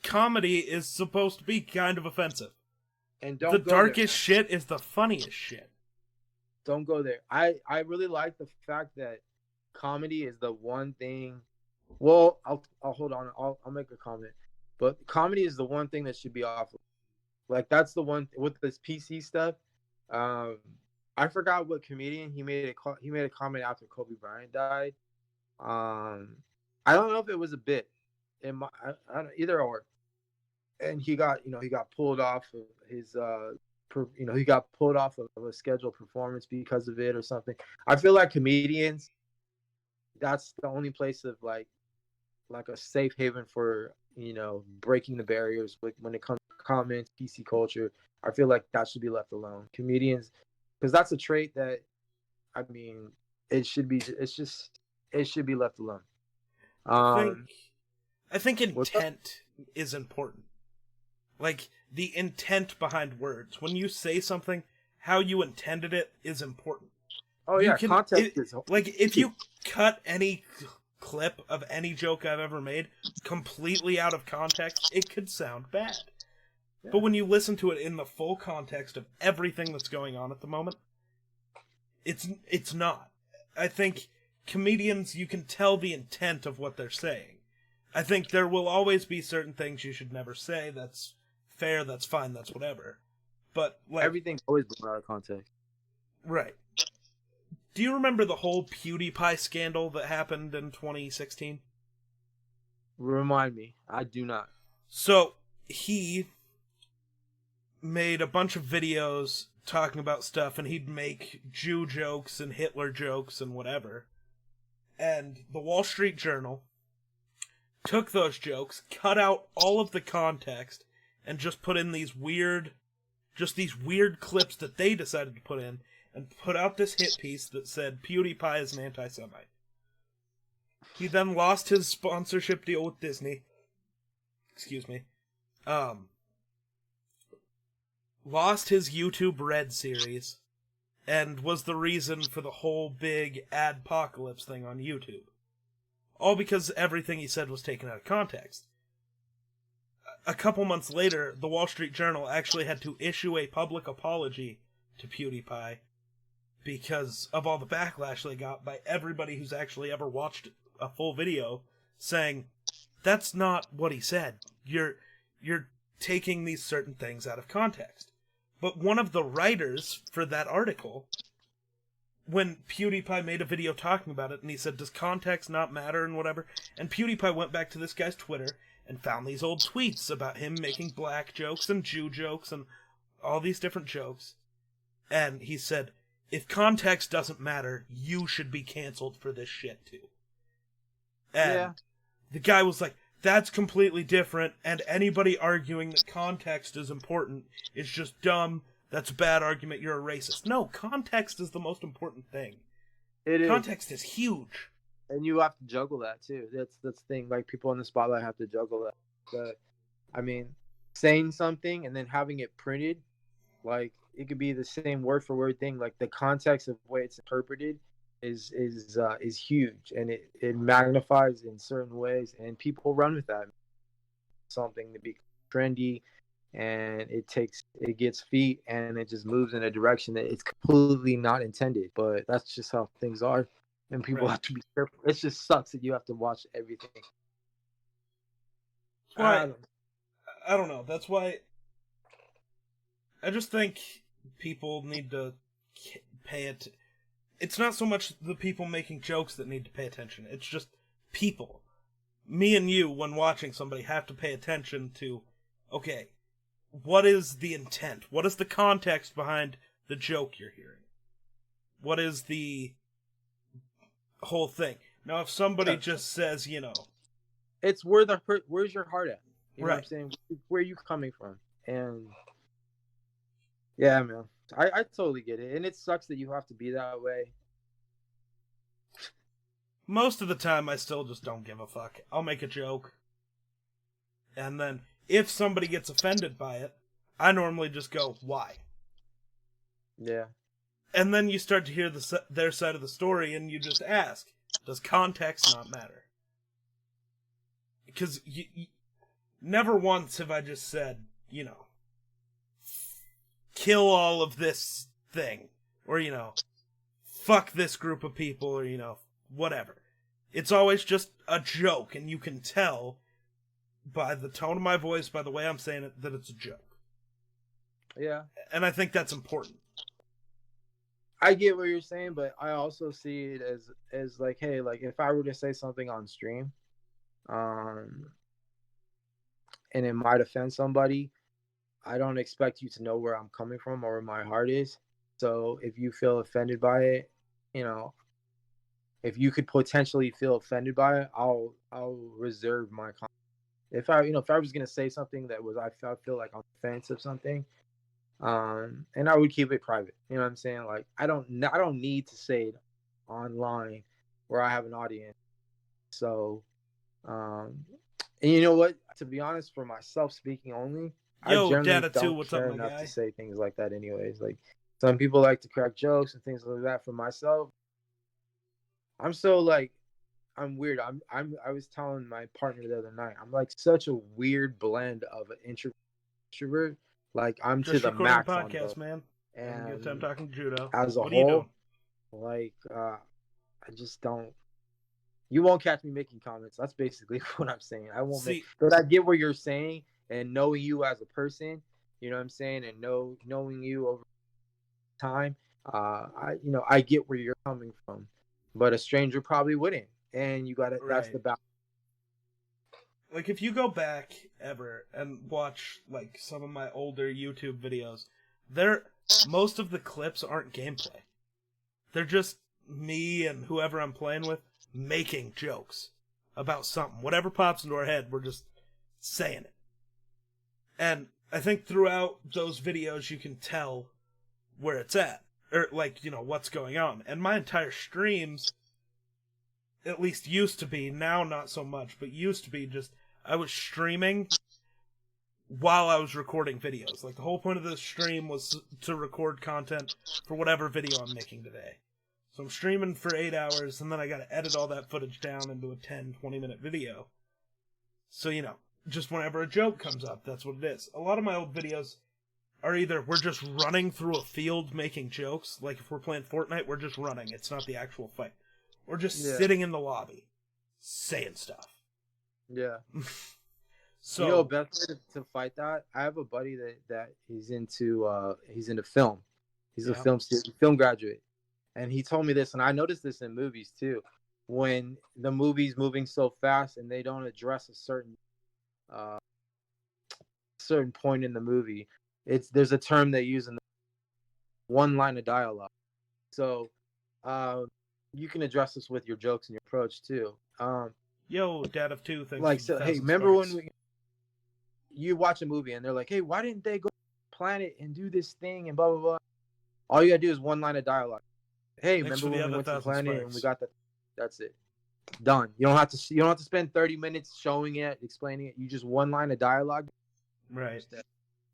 comedy is supposed to be kind of offensive. And don't the go darkest there, shit is the funniest shit. Don't go there. I really like the fact that comedy is the one thing. Well, I'll hold on. I'll make a comment. But comedy is the one thing that should be off. Like that's the one with this PC stuff. I forgot what comedian he made a comment after Kobe Bryant died. I don't know if it was a bit. I don't, either or. And he got pulled off of his he got pulled off of a scheduled performance because of it or something. I feel like comedians, that's the only place of like a safe haven for breaking the barriers when it comes to comments, PC culture. I feel like that should be left alone. Comedians, because that's a trait that, I mean, it should be left alone. I think intent is important. Like the intent behind words. When you say something, how you intended it is important. Oh yeah, context is like if you cut any clip of any joke I've ever made completely out of context, it could sound bad. Yeah. But when you listen to it in the full context of everything that's going on at the moment, it's not. I think comedians, you can tell the intent of what they're saying. I think there will always be certain things you should never say. That's fair, that's fine, that's whatever. But like, everything's always blown out of context. Right. Do you remember the whole PewDiePie scandal that happened in 2016? Remind me. I do not. So, he made a bunch of videos talking about stuff, and he'd make Jew jokes and Hitler jokes and whatever. And the Wall Street Journal took those jokes, cut out all of the context, and just put in these weird clips that they decided to put in, and put out this hit piece that said PewDiePie is an anti-Semite. He then lost his sponsorship deal with Disney. Excuse me. Lost his YouTube Red series, and was the reason for the whole big adpocalypse thing on YouTube. All because everything he said was taken out of context. A couple months later, the Wall Street Journal actually had to issue a public apology to PewDiePie because of all the backlash they got by everybody who's actually ever watched a full video saying, that's not what he said. You're taking these certain things out of context. But one of the writers for that article, when PewDiePie made a video talking about it, and he said, does context not matter and whatever, and PewDiePie went back to this guy's Twitter and found these old tweets about him making black jokes and Jew jokes and all these different jokes. And he said, if context doesn't matter, you should be canceled for this shit too. And the guy was like, that's completely different, and anybody arguing that context is important is just dumb. That's a bad argument, you're a racist. No, context is the most important thing. It is. Context is huge. And you have to juggle that too. That's the thing. Like, people in the spotlight have to juggle that. I mean, saying something and then having it printed, like, it could be the same word for word thing. Like, the context of the way it's interpreted is huge, and it magnifies in certain ways, and people run with that. Something to be trendy, and it gets feet, and it just moves in a direction that it's completely not intended. But that's just how things are. And people have to be careful. It just sucks that you have to watch everything. I don't know. That's why I just think people need to pay it. It's not so much the people making jokes that need to pay attention. It's just people. Me and you, when watching somebody, have to pay attention to, okay, what is the intent? What is the context behind the joke you're hearing? What is the whole thing? Now, if somebody just says, it's where's your heart at? You know right. what I'm saying? Where are you coming from? And yeah, man, I totally get it. And it sucks that you have to be that way. Most of the time, I still just don't give a fuck. I'll make a joke. And then, if somebody gets offended by it, I normally just go, why? Yeah. And then you start to hear their side of the story, and you just ask, does context not matter? Because never once have I just said, kill all of this thing, or, fuck this group of people, or, whatever. It's always just a joke, and you can tell by the tone of my voice, by the way I'm saying it, that it's a joke. Yeah. And I think that's important. I get what you're saying, but I also see it as like, hey, like, if I were to say something on stream, and it might offend somebody, I don't expect you to know where I'm coming from or where my heart is. So if you feel offended by it, if you could potentially feel offended by it, I'll reserve my comment. If I was gonna say something that I feel like I'm offensive something, and I would keep it private. You know what I'm saying? Like, I don't need to say it online where I have an audience. So, and you know what? To be honest, for myself speaking only, I generally don't care enough to say things like that anyways. Like, some people like to crack jokes and things like that. For myself, I'm so like, I'm weird. I was telling my partner the other night, I'm like such a weird blend of an introvert. Like, I'm just to the max on podcast, man. And good time talking judo. As a whole, like, I just don't. You won't catch me making comments. That's basically what I'm saying. I won't make. But I get what you're saying, and knowing you as a person, you know what I'm saying, and knowing you over time, I get where you're coming from. But a stranger probably wouldn't, and you gotta. Right. That's the balance. Like, if you go back ever and watch, like, some of my older YouTube videos, most of the clips aren't gameplay. They're just me and whoever I'm playing with making jokes about something. Whatever pops into our head, we're just saying it. And I think throughout those videos you can tell where it's at. or like, what's going on. And my entire streams, at least used to be, now not so much, but used to be just, I was streaming while I was recording videos. Like, the whole point of this stream was to record content for whatever video I'm making today. So I'm streaming for 8 hours, and then I gotta edit all that footage down into a 10-20 minute video. So, just whenever a joke comes up, that's what it is. A lot of my old videos are either we're just running through a field making jokes, like if we're playing Fortnite, we're just running, it's not the actual fight. Or just sitting in the lobby, saying stuff. Yeah. So, best way to fight that, I have a buddy that he's into film. He's a film graduate. And he told me this, and I noticed this in movies too. When the movie's moving so fast and they don't address a certain point in the movie, there's a term they use in one line of dialogue. So you can address this with your jokes and your approach too. Yo, Dad of Two, thanks. Like, so, hey, remember when you watch a movie and they're like, hey, why didn't they go to the planet and do this thing and blah blah blah? All you gotta do is one line of dialogue. Hey, remember when we went to the planet and we got that? That's it. Done. You don't have to spend 30 minutes showing it, explaining it. You just one line of dialogue. Right.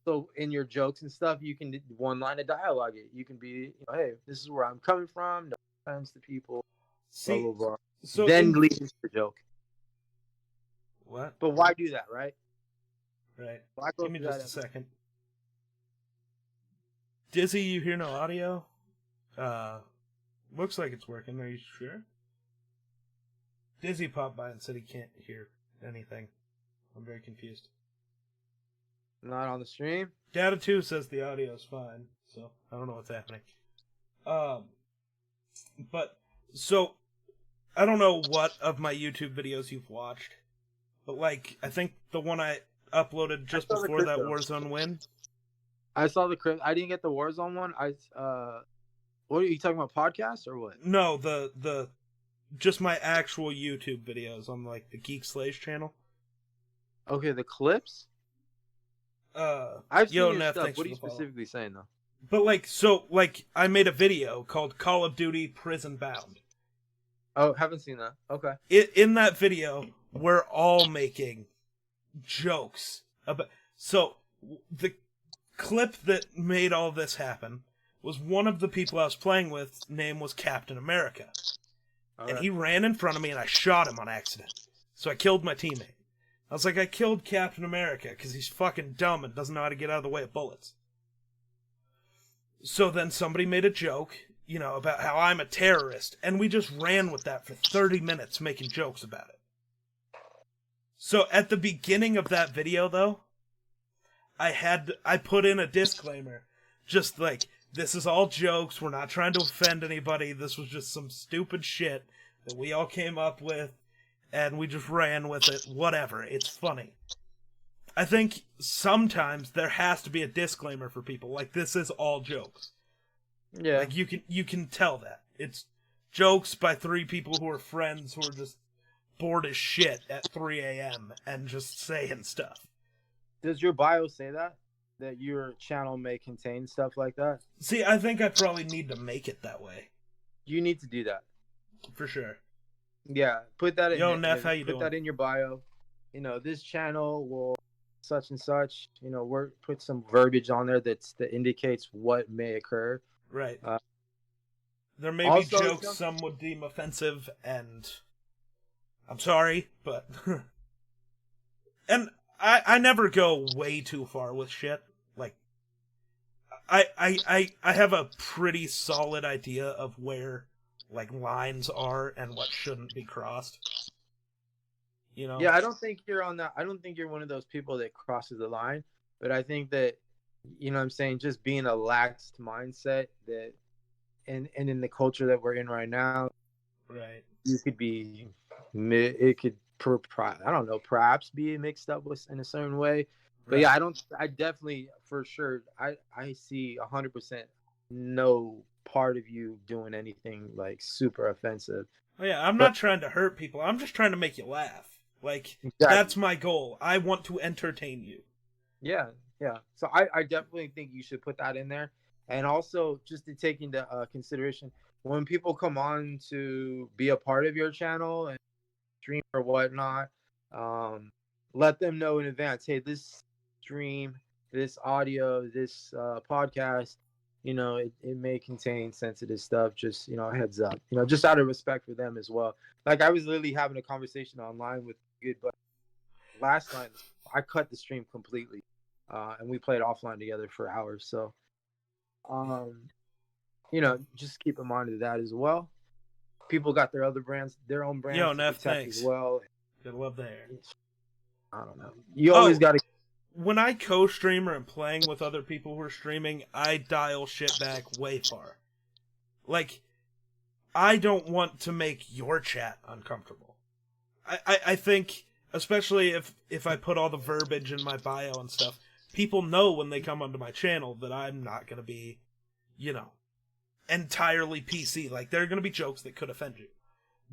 So in your jokes and stuff, you can one line of dialogue it. You can be, hey, this is where I'm coming from. No offense to people. See, blah, blah, blah. So then lead into the joke. What? But why do that, right? Right. Give me just a second. Dizzy, you hear no audio? Looks like it's working. Are you sure? Dizzy popped by and said he can't hear anything. I'm very confused. Not on the stream? Data 2 says the audio is fine, so I don't know what's happening. But, so, I don't know what of my YouTube videos you've watched, but like, I think the one I uploaded just before that Warzone win. I saw the crypto. I didn't get the Warzone one. What are you talking about, podcasts or what? No, the just my actual YouTube videos on like the Geek Slays channel. Okay, the clips. I've seen your stuff. What are you specifically saying though? But like I made a video called Call of Duty Prison Bound. Oh, haven't seen that. Okay. In that video, we're all making jokes about. So the clip that made all this happen was one of the people I was playing with. Name was Captain America, and he ran in front of me, and I shot him on accident. So I killed my teammate. I was like, I killed Captain America because he's fucking dumb and doesn't know how to get out of the way of bullets. So then somebody made a joke, about how I'm a terrorist, and we just ran with that for 30 minutes making jokes about it. So at the beginning of that video, though, I put in a disclaimer, just like, this is all jokes, we're not trying to offend anybody, this was just some stupid shit that we all came up with, and we just ran with it, whatever, it's funny. I think sometimes there has to be a disclaimer for people, like, this is all jokes. Yeah. Like, you can tell that. It's jokes by three people who are friends who are just bored as shit at 3 a.m. and just saying stuff. Does your bio say that? That your channel may contain stuff like that? See, I think I probably need to make it that way. You need to do that. For sure. Yeah, put that in. Yo, Neff, how you doing? Put that in your bio. This channel will such and such. Put some verbiage on there that indicates what may occur. Right. There may be jokes some would deem offensive, and I'm sorry, but and I never go way too far with shit. Like, I have a pretty solid idea of where like lines are and what shouldn't be crossed. Yeah, I don't think you're on that. I don't think you're one of those people that crosses the line. But I think that, what I'm saying, just being a laxed mindset that, and in the culture that we're in right now, right? You could be, it could, I don't know, perhaps be mixed up with in a certain way. But yeah, I definitely, for sure, I see 100% no part of you doing anything like super offensive. Oh yeah, I'm not trying to hurt people. I'm just trying to make you laugh. Like, That's my goal. I want to entertain you. Yeah. So I definitely think you should put that in there. And also, just to take into consideration, when people come on to be a part of your channel and stream or whatnot, um, let them know in advance. Hey, this stream, this audio, this podcast, it may contain sensitive stuff. Just heads up. Just out of respect for them as well. Like I was literally having a conversation online with good, but last night I cut the stream completely, and we played offline together for hours. So, just keep in mind of that as well. People got their own brands Yo, to Neff, protect thanks. as well. Gotta love the hair. I don't know. You always got to. When I co-stream or am playing with other people who are streaming, I dial shit back way far. Like, I don't want to make your chat uncomfortable. I think, especially if I put all the verbiage in my bio and stuff, people know when they come onto my channel that I'm not going to be, entirely PC. Like, there are going to be jokes that could offend you.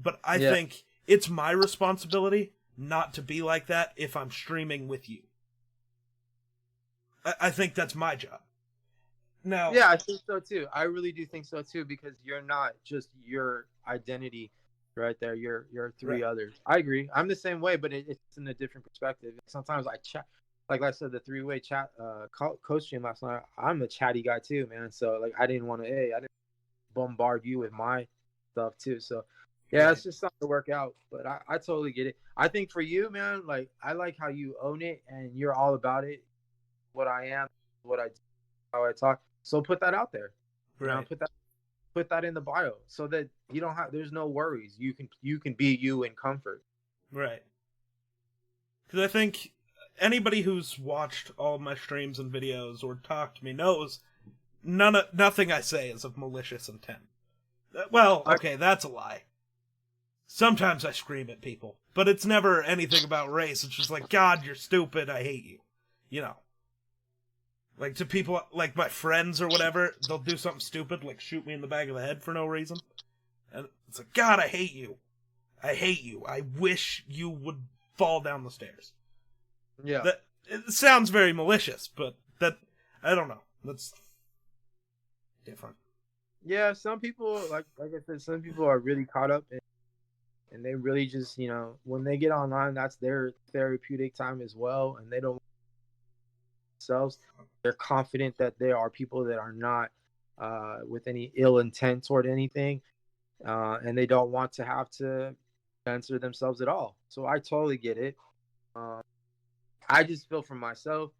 But I think it's my responsibility not to be like that if I'm streaming with you. I think that's my job. Now, yeah, I think so too. I really do think so too, because you're not just your identity right there. You're three others. I agree. I'm the same way, but it's in a different perspective. Sometimes I chat, like I said, the three-way chat coach stream last night. I'm a chatty guy too, man. So like, I didn't bombard you with my stuff too. So yeah, it's just something to work out. But I totally get it. I think for you, man, like I like how you own it and you're all about it. What I am, what I do, how I talk. So put that out there. right. Put that in the bio so that you don't have. There's no worries. You can be you in comfort. Right. Because I think anybody who's watched all of my streams and videos or talked to me knows nothing I say is of malicious intent. Well, okay, that's a lie. Sometimes I scream at people, but it's never anything about race. It's just like, God, you're stupid. I hate you. Like, to people, like my friends or whatever, they'll do something stupid, like shoot me in the back of the head for no reason. And it's like, God, I hate you. I hate you. I wish you would fall down the stairs. Yeah. It sounds very malicious, but I don't know. That's different. Yeah, some people, like I said, some people are really caught up and they really just, when they get online, that's their therapeutic time as well. And they don't themselves. They're confident that there are people that are not with any ill intent toward anything, and they don't want to have to censor themselves at all. So I totally get it. I just feel for myself,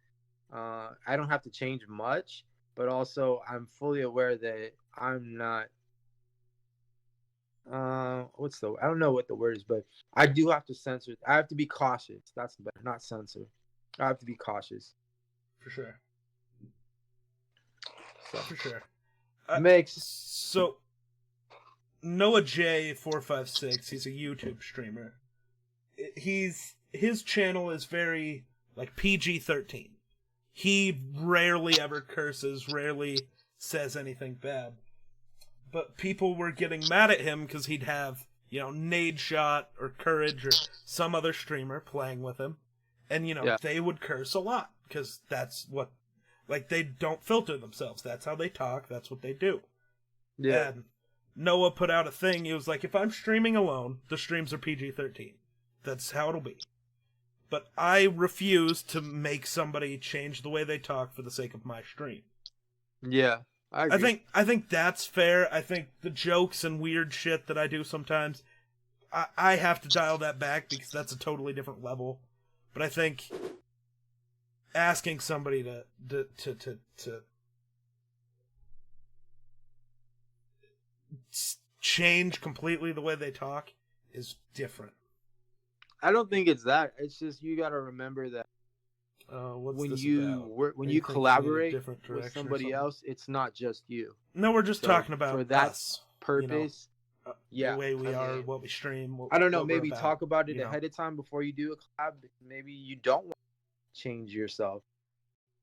I don't have to change much, but also I'm fully aware that I'm not. I don't know what the word is, but I do have to censor. I have to be cautious. That's better, not censor. I have to be cautious. For sure. So, for sure. So, Noah J456, he's a YouTube streamer. His channel is very, like, PG-13. He rarely ever curses, rarely says anything bad. But people were getting mad at him because he'd have, Nadeshot or Courage or some other streamer playing with him. And, they would curse a lot because that's what, like, they don't filter themselves. That's how they talk. That's what they do. Yeah. And Noah put out a thing. He was like, if I'm streaming alone, the streams are PG-13. That's how it'll be. But I refuse to make somebody change the way they talk for the sake of my stream. Yeah, I agree. I think that's fair. I think the jokes and weird shit that I do sometimes, I have to dial that back because that's a totally different level. But I think asking somebody to change completely the way they talk is different. I don't think it's that. It's just you got to remember that when you collaborate with somebody else, it's not just you. No, we're just talking about for that us, purpose. The way we are, what we stream. I don't know. Maybe talk about it ahead of time before you do a collab. Maybe you don't want to change yourself.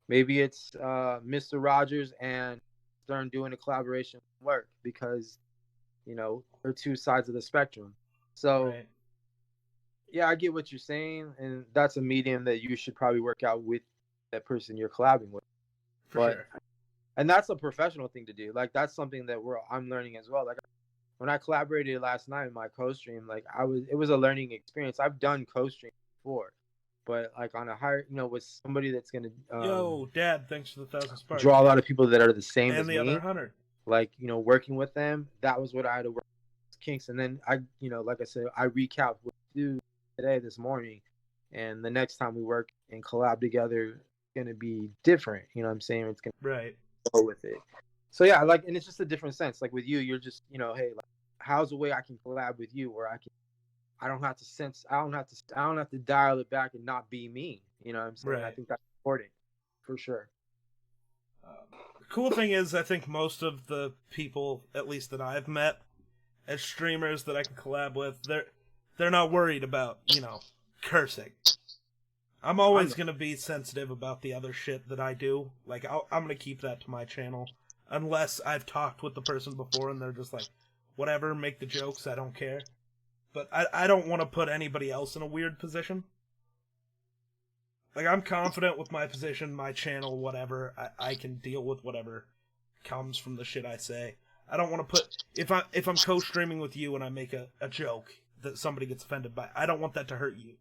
Maybe it's Mr. Rogers and Stern doing a collaboration work because they're two sides of the spectrum. So. Right. Yeah, I get what you're saying, and that's a medium that you should probably work out with that person you're collabing with. For sure. and that's a professional thing to do. Like that's something that I'm learning as well. Like when I collaborated last night in my co-stream, like it was a learning experience. I've done co-stream before, but like on a higher, with somebody that's gonna Yo, Dad, thanks for the 1,000 sparks. draw a lot of people that are the same and as the me. other 100. Like working with them, that was what I had to work with kinks. And then I, like I said, I recapped what we do today this morning, and the next time we work and collab together, it's gonna be different. You know what I'm saying? It's gonna go with it. So yeah, like, and it's just a different sense. Like with you, you're just, hey, like, how's the way I can collab with you where I don't have to dial it back and not be me. You know what I'm saying? Right. I think that's important for sure. The cool thing is, I think most of the people, at least that I've met as streamers that I can collab with, they're not worried about, cursing. I'm always going to be sensitive about the other shit that I do. Like, I'm going to keep that to my channel. Unless I've talked with the person before and they're just like, whatever, make the jokes, I don't care. But I don't want to put anybody else in a weird position. Like, I'm confident with my position, my channel, whatever. I can deal with whatever comes from the shit I say. I don't want to put... If I'm co-streaming with you and I make a joke that somebody gets offended by, I don't want that to hurt you.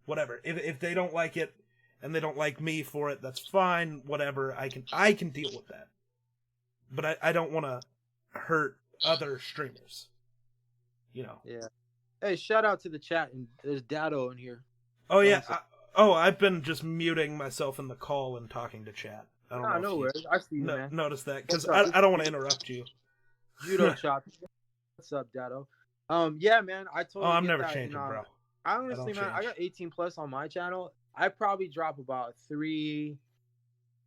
Whatever. If they don't like it and they don't like me for it, that's fine. Whatever. I can deal with that. But I don't want to hurt other streamers. Yeah. Hey, shout out to the chat, and there's Dado in here. Oh, yeah. I've been just muting myself in the call and talking to chat. I don't know. No worries. I see you, man. Notice that, because I don't want to interrupt you. Judo chop. What's up, Dado? Yeah, man. I totally. I'm never changing, bro. I honestly, man, I got 18 plus on my channel. I probably drop about 3,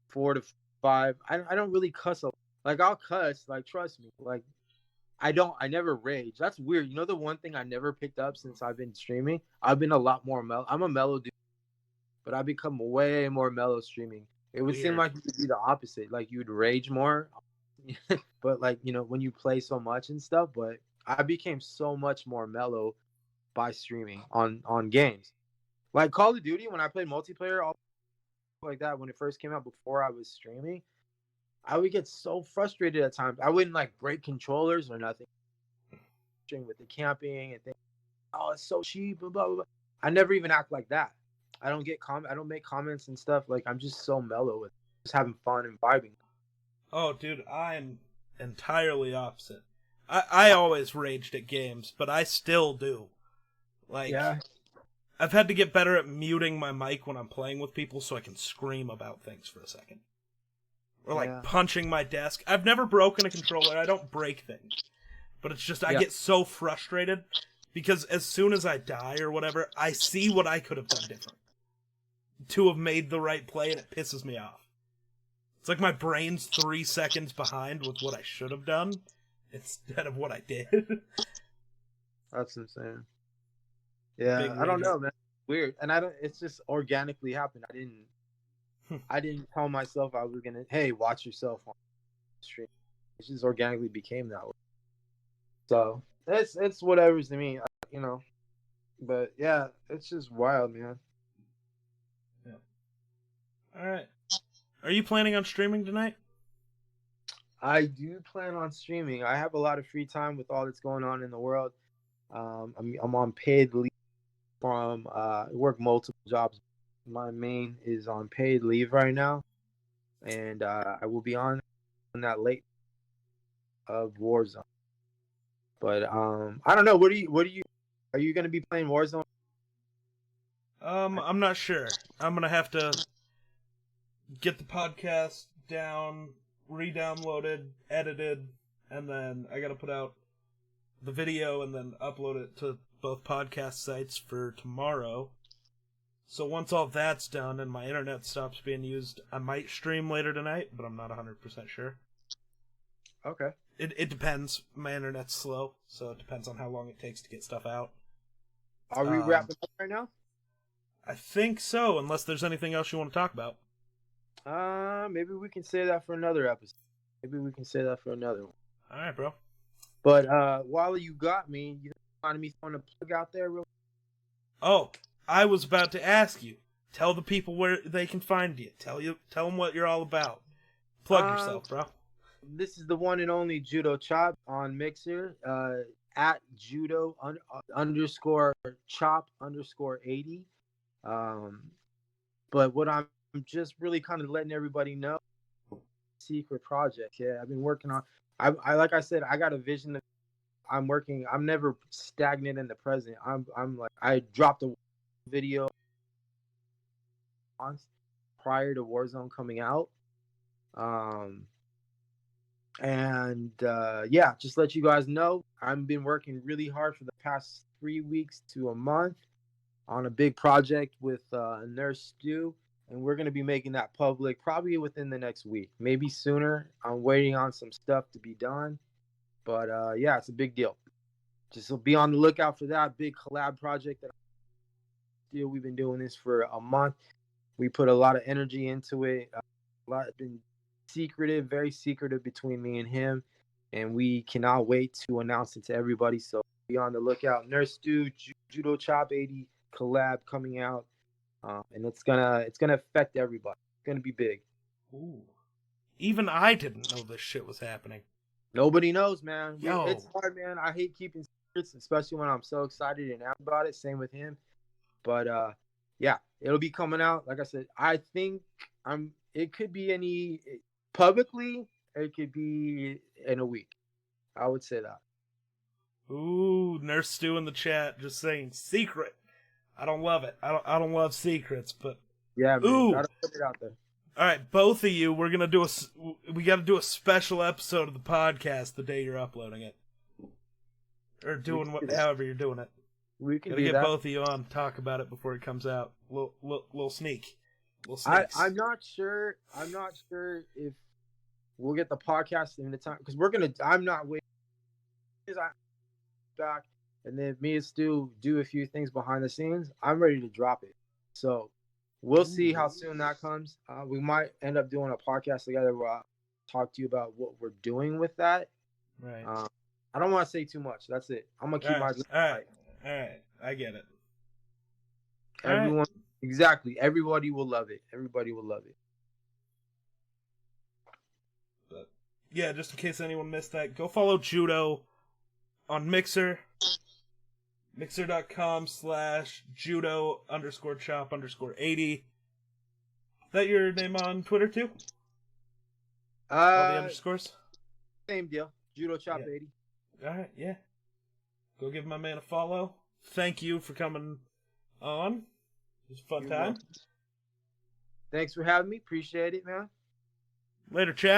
4 to 5. I don't really cuss a lot. Like, I'll cuss. Like, trust me. Like, I never rage. That's weird. You know, the one thing I never picked up since I've been streaming, I've been a lot more mellow. I'm a mellow dude, but I've become way more mellow streaming. It would seem like you would be the opposite. Like, you'd rage more, but like, when you play so much and stuff, but I became so much more mellow by streaming on games. Like Call of Duty, when I played multiplayer, all like that, when it first came out before I was streaming, I would get so frustrated at times. I wouldn't like break controllers or nothing. With the camping and things, oh, it's so cheap, blah, blah, blah. I never even act like that. I don't make comments and stuff. Like, I'm just so mellow with just having fun and vibing. Oh, dude, I'm entirely opposite. I always raged at games, but I still do. Like, yeah. I've had to get better at muting my mic when I'm playing with people so I can scream about things for a second. Or like punching my desk. I've never broken a controller. I don't break things. But it's just, I get so frustrated because as soon as I die or whatever, I see what I could have done different to have made the right play, and it pisses me off. It's like my brain's 3 seconds behind with what I should have done instead of what I did. That's insane. Yeah, I don't know, man. Weird. And it's just organically happened. I didn't tell myself I was gonna, hey, watch yourself on stream. It just organically became that way. So it's whatever's to me, But yeah, it's just wild, man. Yeah. All right. Are you planning on streaming tonight? I do plan on streaming. I have a lot of free time with all that's going on in the world. I'm on paid leave from I work multiple jobs. My main is on paid leave right now, and I will be on that late of Warzone. But I don't know. Are you going to be playing Warzone? I'm not sure. I'm going to have to get the podcast down, re-downloaded, edited, and then I got to put out the video and then upload it to both podcast sites for tomorrow. So once all that's done and my internet stops being used, I might stream later tonight, but I'm not 100% sure. Okay. It depends. My internet's slow, so it depends on how long it takes to get stuff out. Are we wrapping up right now? I think so, unless there's anything else you want to talk about. Maybe we can say that for another episode. Maybe we can say that for another one. All right, bro. But while you got me, you wanted me throwing a plug out there real. Oh, I was about to ask you. Tell the people where they can find you. Tell them what you're all about. Plug yourself, bro. This is the one and only Judo Chop on Mixer. At judo underscore chop underscore 80. But what I'm just really kind of letting everybody know, secret project. Yeah, I've been working on. I like I said, I got a vision that I'm working. I'm never stagnant in the present. I'm like, I dropped a video prior to Warzone coming out. Yeah, just let you guys know, I've been working really hard for the past 3 weeks to a month on a big project with Nurse Stu, and we're going to be making that public probably within the next week, maybe sooner. I'm waiting on some stuff to be done, but yeah, it's a big deal. Just be on the lookout for that big collab project. We've been doing this for a month. We put a lot of energy into it. A lot been secretive, very secretive between me and him, and we cannot wait to announce it to everybody. So be on the lookout. Nurse Stu, Judo Chop 80 collab coming out, and it's gonna affect everybody. It's gonna be big. Ooh. Even I didn't know this shit was happening. Nobody knows, man. Yo. It's hard, man. I hate keeping secrets, especially when I'm so excited and happy about it. Same with him, but yeah, it'll be coming out. Like I said, I think it could be any publicly. It could be in a week. I would say that. Ooh, Nurse Stu in the chat just saying secret. I don't love it. I don't love secrets, but yeah, man, ooh, gotta put it out there. All right, both of you, we got to do a special episode of the podcast the day you're uploading it, or doing however you're doing it. We can gotta do get that. both of you on, talk about it before it comes out. Little sneak. Little sneaks. I'm not sure if we'll get the podcast in the time, because I'm not waiting. I'm back, and then me and Stu do a few things behind the scenes. I'm ready to drop it. So we'll see how soon that comes. We might end up doing a podcast together where I'll talk to you about what we're doing with that. Right. I don't want to say too much. That's it. I'm gonna keep my. All right. I get it. Everyone, right. Exactly. Everybody will love it. Everybody will love it. But yeah, just in case anyone missed that, go follow Judo on Mixer. Mixer.com/judo_chop_80. Is that your name on Twitter too? All the underscores? Same deal. Judo Chop 80. Alright, yeah. Go give my man a follow. Thank you for coming on. It was a fun time. Thanks for having me. Appreciate it, man. Later, chat.